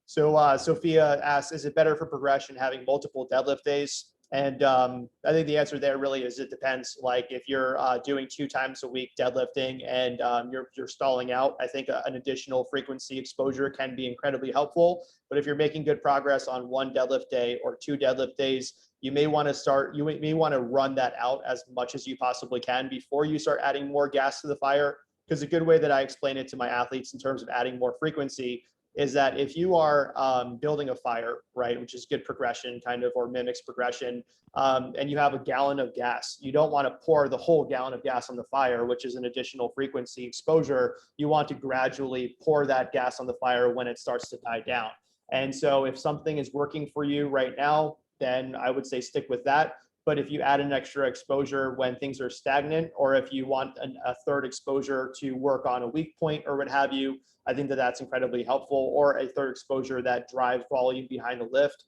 [SPEAKER 1] So Sophia asks, is it better for progression having multiple deadlift days? And I think the answer there really is it depends. Like if you're doing 2 times a week deadlifting and you're stalling out, I think an additional frequency exposure can be incredibly helpful. But if you're making good progress on 1 deadlift day or 2 deadlift days, you may want to run that out as much as you possibly can before you start adding more gas to the fire. Because a good way that I explain it to my athletes in terms of adding more frequency is that if you are building a fire, right, which is good progression kind of, or mimics progression, and you have a gallon of gas, you don't want to pour the whole gallon of gas on the fire, which is an additional frequency exposure. You want to gradually pour that gas on the fire when it starts to die down. And so if something is working for you right now, then I would say stick with that. But if you add an extra exposure when things are stagnant, or if you want a third exposure to work on a weak point or what have you, I think that that's incredibly helpful, or a third exposure that drives volume behind the lift,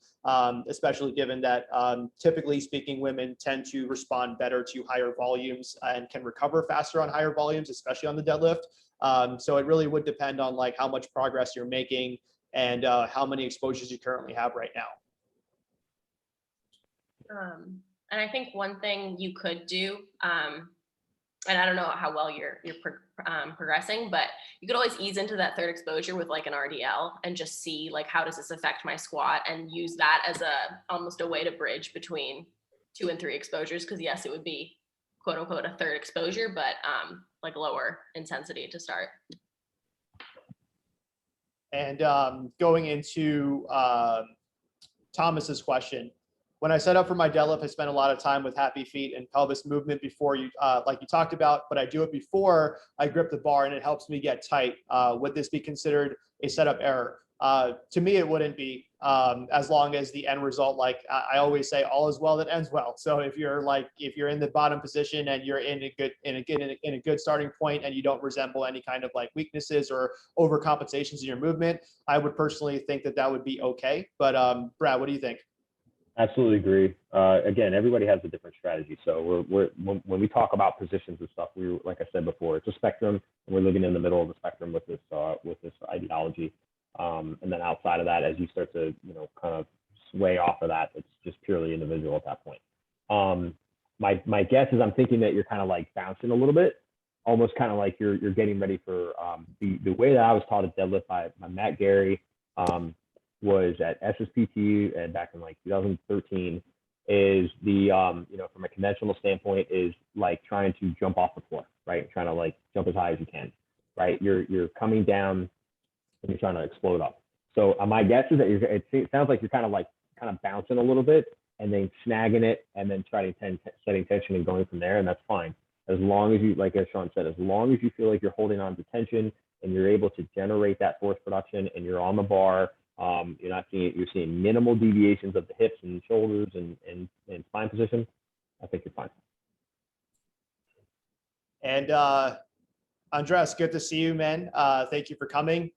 [SPEAKER 1] especially given that typically speaking, women tend to respond better to higher volumes and can recover faster on higher volumes, especially on the deadlift. So it really would depend on like how much progress you're making and how many exposures you currently have right now.
[SPEAKER 4] And I think one thing you could do, and I don't know how well you're progressing, but you could always ease into that third exposure with like an RDL and just see like, how does this affect my squat, and use that as almost a way to bridge between 2 and 3 exposures. Cause yes, it would be quote unquote a third exposure, but like lower intensity to start.
[SPEAKER 1] And going into Thomas's question. When I set up for my deadlift, I spend a lot of time with happy feet and pelvis movement before you, like you talked about, but I do it before I grip the bar and it helps me get tight. Would this be considered a setup error? To me, it wouldn't be, as long as the end result, like I always say, all is well that ends well. So if you're in the bottom position and you're in a good starting point and you don't resemble any kind of like weaknesses or overcompensations in your movement, I would personally think that would be okay. But Brad, what do you think?
[SPEAKER 5] Absolutely agree. Again, everybody has a different strategy. So when we talk about positions and stuff, like I said before, it's a spectrum, and we're living in the middle of the spectrum with this ideology. And then outside of that, as you start to kind of sway off of that, it's just purely individual at that point. My guess is I'm thinking that you're kind of like bouncing a little bit, almost kind of like you're getting ready for the way that I was taught at deadlift by Matt Gary. Was at SSPT and back in like 2013 is the from a conventional standpoint is like trying to jump off the floor, right? Trying to like jump as high as you can, right? You're coming down and you're trying to explode up. So my guess is that it sounds like you're kind of bouncing a little bit and then snagging it and then setting tension and going from there, and that's fine. As long as you, like as Sean said, as long as you feel like you're holding on to tension and you're able to generate that force production and you're on the bar. You're seeing minimal deviations of the hips and shoulders and spine position. I think you're fine.
[SPEAKER 1] And Andres, good to see you, man. Thank you for coming.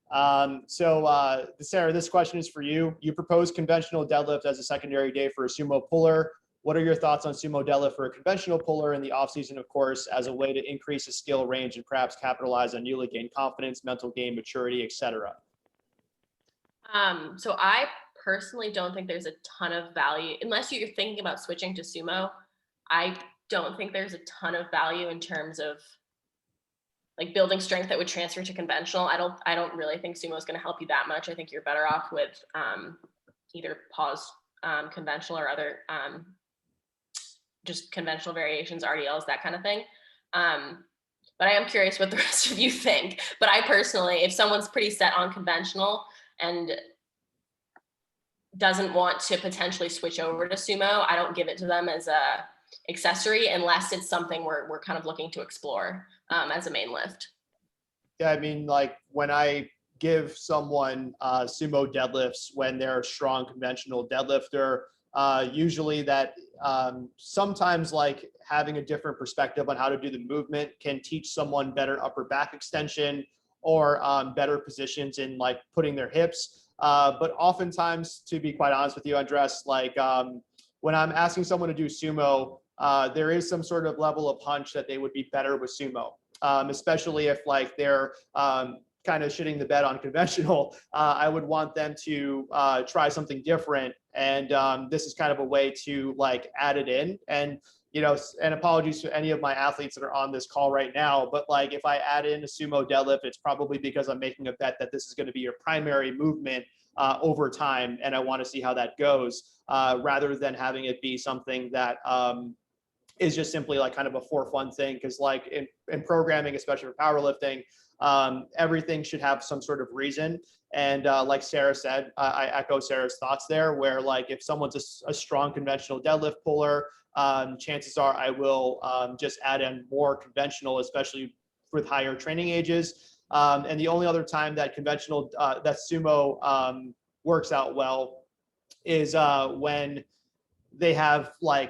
[SPEAKER 1] So Sarah, this question is for you. You proposed conventional deadlift as a secondary day for a sumo puller. What are your thoughts on sumo deadlift for a conventional puller in the off season, of course, as a way to increase the skill range and perhaps capitalize on newly gained confidence, mental game, maturity, etc.?
[SPEAKER 4] So I personally don't think there's a ton of value unless you're thinking about switching to sumo. I don't think there's a ton of value in terms of like building strength that would transfer to conventional. I don't really think sumo is going to help you that much. I think you're better off with either pause conventional or other just conventional variations, RDLs, that kind of thing. But I am curious what the rest of you think. But I personally, if someone's pretty set on conventional and doesn't want to potentially switch over to sumo, I don't give it to them as a accessory unless it's something we're kind of looking to explore as a main lift.
[SPEAKER 1] Yeah, I mean, like when I give someone sumo deadlifts when they're a strong conventional deadlifter, usually that sometimes like having a different perspective on how to do the movement can teach someone better upper back extension or better positions in like putting their hips. But oftentimes, to be quite honest with you, Andres, like when I'm asking someone to do sumo, there is some sort of level of hunch that they would be better with sumo, especially if like they're kind of shitting the bed on conventional. I would want them to try something different. And this is kind of a way to like add it in. And and apologies to any of my athletes that are on this call right now, but like if I add in a sumo deadlift, it's probably because I'm making a bet that this is going to be your primary movement over time, and I want to see how that goes, rather than having it be something that is just simply like kind of a for fun thing. Because like in programming, especially for powerlifting, everything should have some sort of reason. And like Sarah said, I echo Sarah's thoughts there, where like if someone's a strong conventional deadlift puller, chances are I will just add in more conventional, especially with higher training ages. And the only other time that conventional, that sumo works out well is when they have I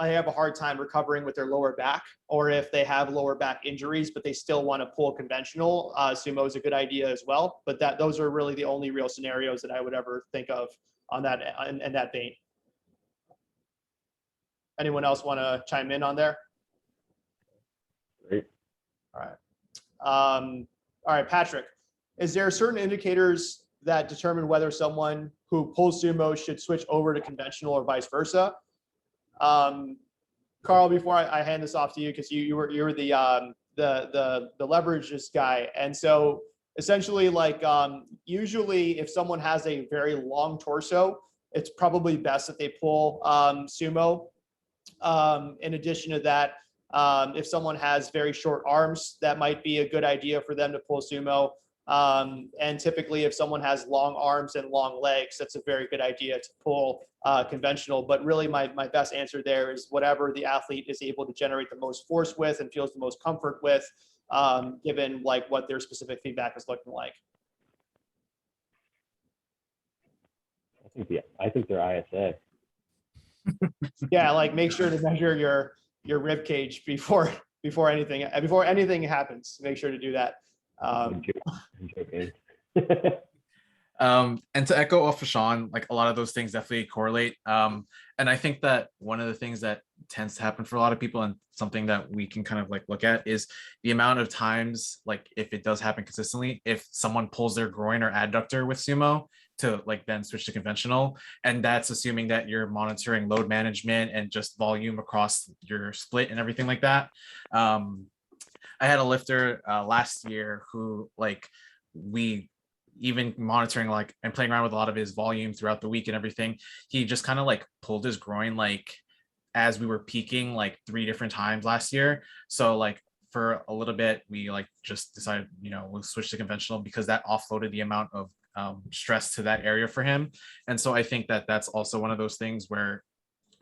[SPEAKER 1] have a hard time recovering with their lower back, or if they have lower back injuries, but they still want to pull conventional, sumo is a good idea as well. But those are really the only real scenarios that I would ever think of on that, in that vein. Anyone else want to chime in on there?
[SPEAKER 5] Great.
[SPEAKER 1] All right. All right, Patrick, is there certain indicators that determine whether someone who pulls sumo should switch over to conventional or vice versa? Carl, before I hand this off to you, because you were the leverages guy, and so essentially, like usually, if someone has a very long torso, it's probably best that they pull sumo. In addition to that, if someone has very short arms, that might be a good idea for them to pull sumo. And typically, if someone has long arms and long legs, that's a very good idea to pull conventional. But really, my best answer there is whatever the athlete is able to generate the most force with and feels the most comfort with, given like what their specific feedback is looking like.
[SPEAKER 5] I think they're ISA.
[SPEAKER 1] Yeah, like make sure to measure your rib cage before anything happens. Make sure to do that.
[SPEAKER 5] I'm joking.
[SPEAKER 3] And to echo off of Sean, like a lot of those things definitely correlate. And I think that one of the things that tends to happen for a lot of people, and something that we can kind of like look at, is the amount of times, like if it does happen consistently, if someone pulls their groin or adductor with sumo to like then switch to conventional. And that's assuming that you're monitoring load management and just volume across your split and everything like that. I had a lifter last year who, like, we even monitoring like and playing around with a lot of his volume throughout the week and everything, he just kind of like pulled his groin like as we were peaking like 3 different times last year. So like for a little bit we like just decided, you know, we'll switch to conventional because that offloaded the amount of stress to that area for him. And so I think that that's also one of those things where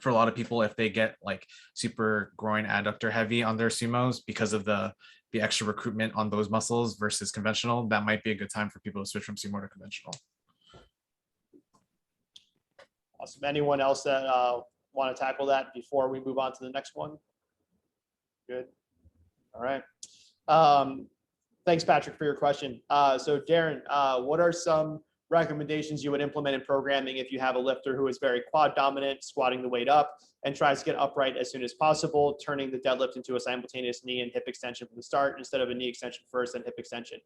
[SPEAKER 3] for a lot of people, if they get like super groin adductor heavy on their sumos because of the extra recruitment on those muscles versus conventional, that might be a good time for people to switch from sumo to conventional.
[SPEAKER 1] Awesome. Anyone else that want to tackle that before we move on to the next one? Good. All right. Thanks, Patrick, for your question. So Darren, what are some recommendations you would implement in programming if you have a lifter who is very quad dominant, squatting the weight up, and tries to get upright as soon as possible, turning the deadlift into a simultaneous knee and hip extension from the start instead of a knee extension first and hip extension?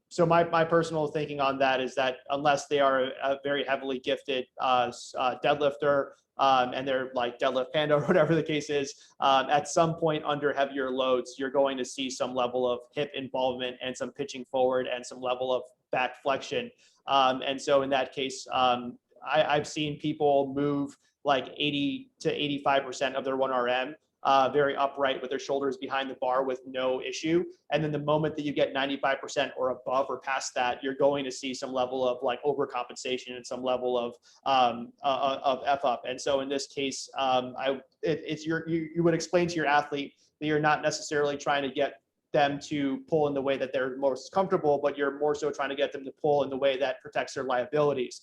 [SPEAKER 1] So my personal thinking on that is that unless they are a very heavily gifted deadlifter, and they're like deadlift panda or whatever the case is, at some point under heavier loads, you're going to see some level of hip involvement and some pitching forward and some level of back flexion. And so in that case, I've seen people move like 80 to 85% of their 1RM very upright with their shoulders behind the bar with no issue. And then the moment that you get 95% or above or past that, you're going to see some level of like overcompensation and some level of F up. And so in this case, you would explain to your athlete that you're not necessarily trying to get them to pull in the way that they're most comfortable, but you're more so trying to get them to pull in the way that protects their liabilities.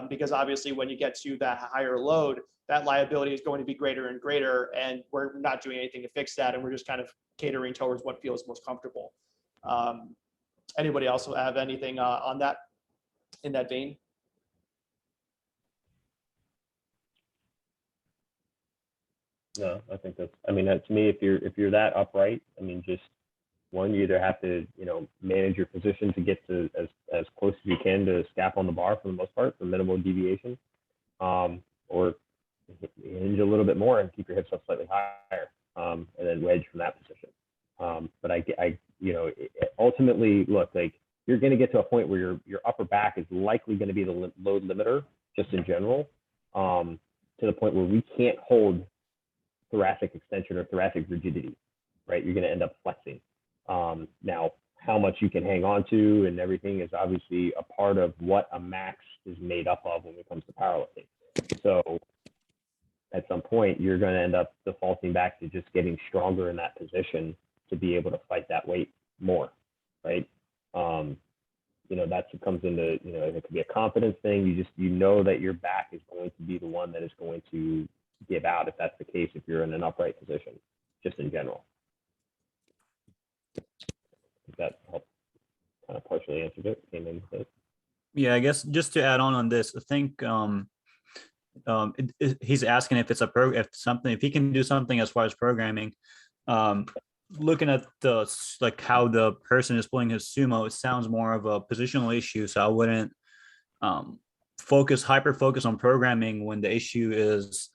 [SPEAKER 1] Because obviously when you get to that higher load, that liability is going to be greater and greater, and we're not doing anything to fix that, and we're just kind of catering towards what feels most comfortable. Anybody else have anything on that, in that vein?
[SPEAKER 5] No, I think that's, I mean, that to me, if you're that upright, I mean, just one, you either have to, you know, manage your position to get to as close as you can to scap on the bar for the most part, for minimal deviation, or hinge a little bit more and keep your hips up slightly higher, and then wedge from that position. But I you know, ultimately, look, like you're going to get to a point where your upper back is likely going to be the load limiter, just in general, to the point where we can't hold thoracic extension or thoracic rigidity, right? You're going to end up flexing. Now, how much you can hang on to and everything is obviously a part of what a max is made up of when it comes to powerlifting. So at some point, you're going to end up defaulting back to just getting stronger in that position to be able to fight that weight more, right? You know, that's what comes into, you know, it could be a confidence thing. You know that your back is going to be the one that is going to give out if that's the case, if you're in an upright position, just in general. That helped kind of partially answered it, came in with it.
[SPEAKER 2] Yeah, I guess just to add on this, I think he's asking if it's if he can do something as far as programming. Looking at like how the person is pulling his sumo, it sounds more of a positional issue. So I wouldn't hyper focus on programming when the issue is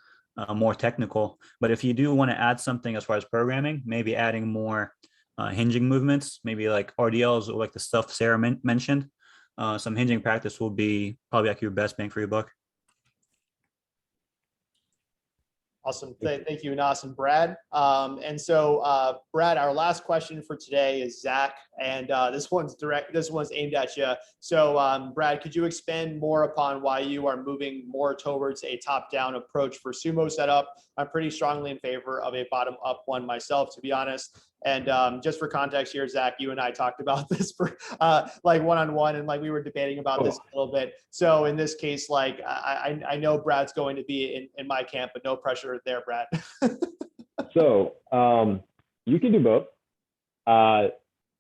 [SPEAKER 2] more technical. But if you do want to add something as far as programming, maybe adding more hinging movements, maybe like RDLs, or like the stuff Sarah mentioned. Some hinging practice will be probably like your best bang for your buck.
[SPEAKER 1] Awesome. Thank you, Anas and Brad. And so, Brad, our last question for today is Zach, and this one's direct. This one's aimed at you. So, Brad, could you expand more upon why you are moving more towards a top-down approach for sumo setup? I'm pretty strongly in favor of a bottom-up one myself, to be honest. And just for context here, Zach, you and I talked about this for like one-on-one, and like we were debating about this a little bit. So in this case, like I know Brad's going to be in my camp, but no pressure there, Brad.
[SPEAKER 5] So you can do both.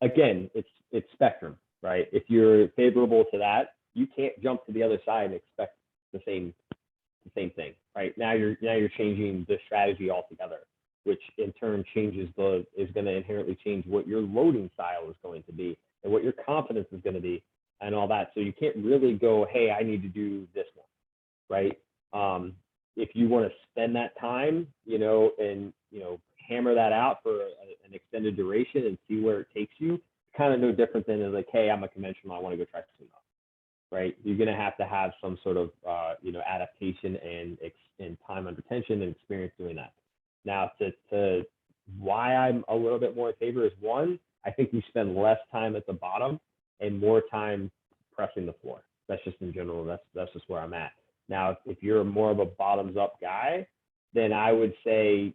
[SPEAKER 5] Again, it's spectrum, right? If you're favorable to that, you can't jump to the other side and expect the same thing, right? Now you're changing the strategy altogether, which in turn is going to inherently change what your loading style is going to be and what your confidence is going to be and all that. So you can't really go, hey, I need to do this one, right? If you want to spend that time, and, hammer that out for an extended duration and see where it takes you, kind of no different than like, hey, I'm a conventional, I want to go try sumo, right? You're going to have some sort of, adaptation and time under tension and experience doing that. Now, to why I'm a little bit more in favor is, one, I think you spend less time at the bottom and more time pressing the floor. That's just in general. That's just where I'm at. Now, if you're more of a bottoms up guy, then I would say,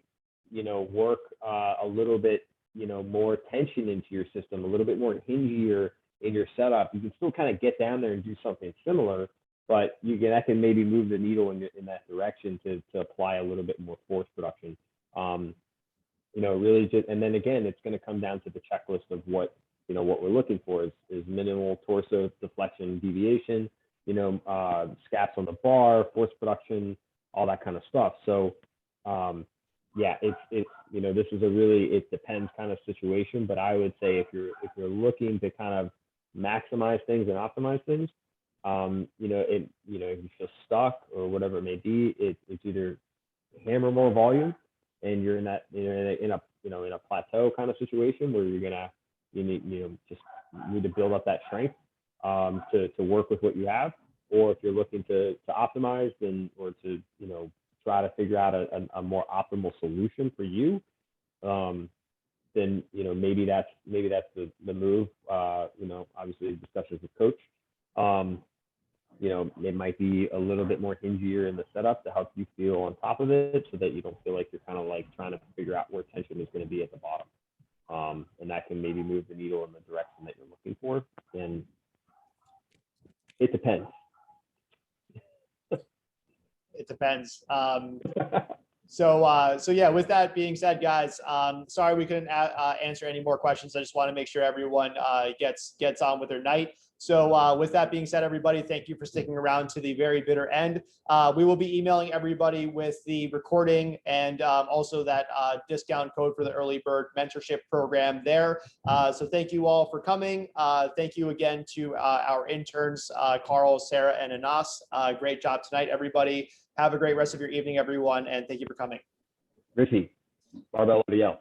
[SPEAKER 5] work a little bit, more tension into your system, a little bit more hingier in your setup. You can still kind of get down there and do something similar, but that can maybe move the needle in that direction to apply a little bit more force production. Really just, and then again, it's going to come down to the checklist of what we're looking for is minimal torso deflection, deviation, scaps on the bar, force production, all that kind of stuff. So, this is it depends kind of situation, but I would say if you're looking to kind of maximize things and optimize things, if you feel stuck or whatever it may be, it's either hammer more volume and you're in that, in a plateau kind of situation where you need to build up that strength to work with what you have. Or if you're looking to optimize or to try to figure out a more optimal solution for you, then maybe that's the move. Obviously discussions with coach. It might be a little bit more hingier in the setup to help you feel on top of it, so that you don't feel like you're kind of like trying to figure out where tension is going to be at the bottom. And that can maybe move the needle in the direction that you're looking for. And it depends.
[SPEAKER 1] It depends. So yeah, with that being said, guys, sorry we couldn't answer any more questions. I just want to make sure everyone gets on with their night. So with that being said, everybody, thank you for sticking around to the very bitter end. We will be emailing everybody with the recording and also that discount code for the early bird mentorship program there. So thank you all for coming. Thank you again to our interns, Carl, Sarah, and Anas. Great job tonight, everybody. Have a great rest of your evening, everyone, and thank you for coming.
[SPEAKER 5] Richie, barbell ODL.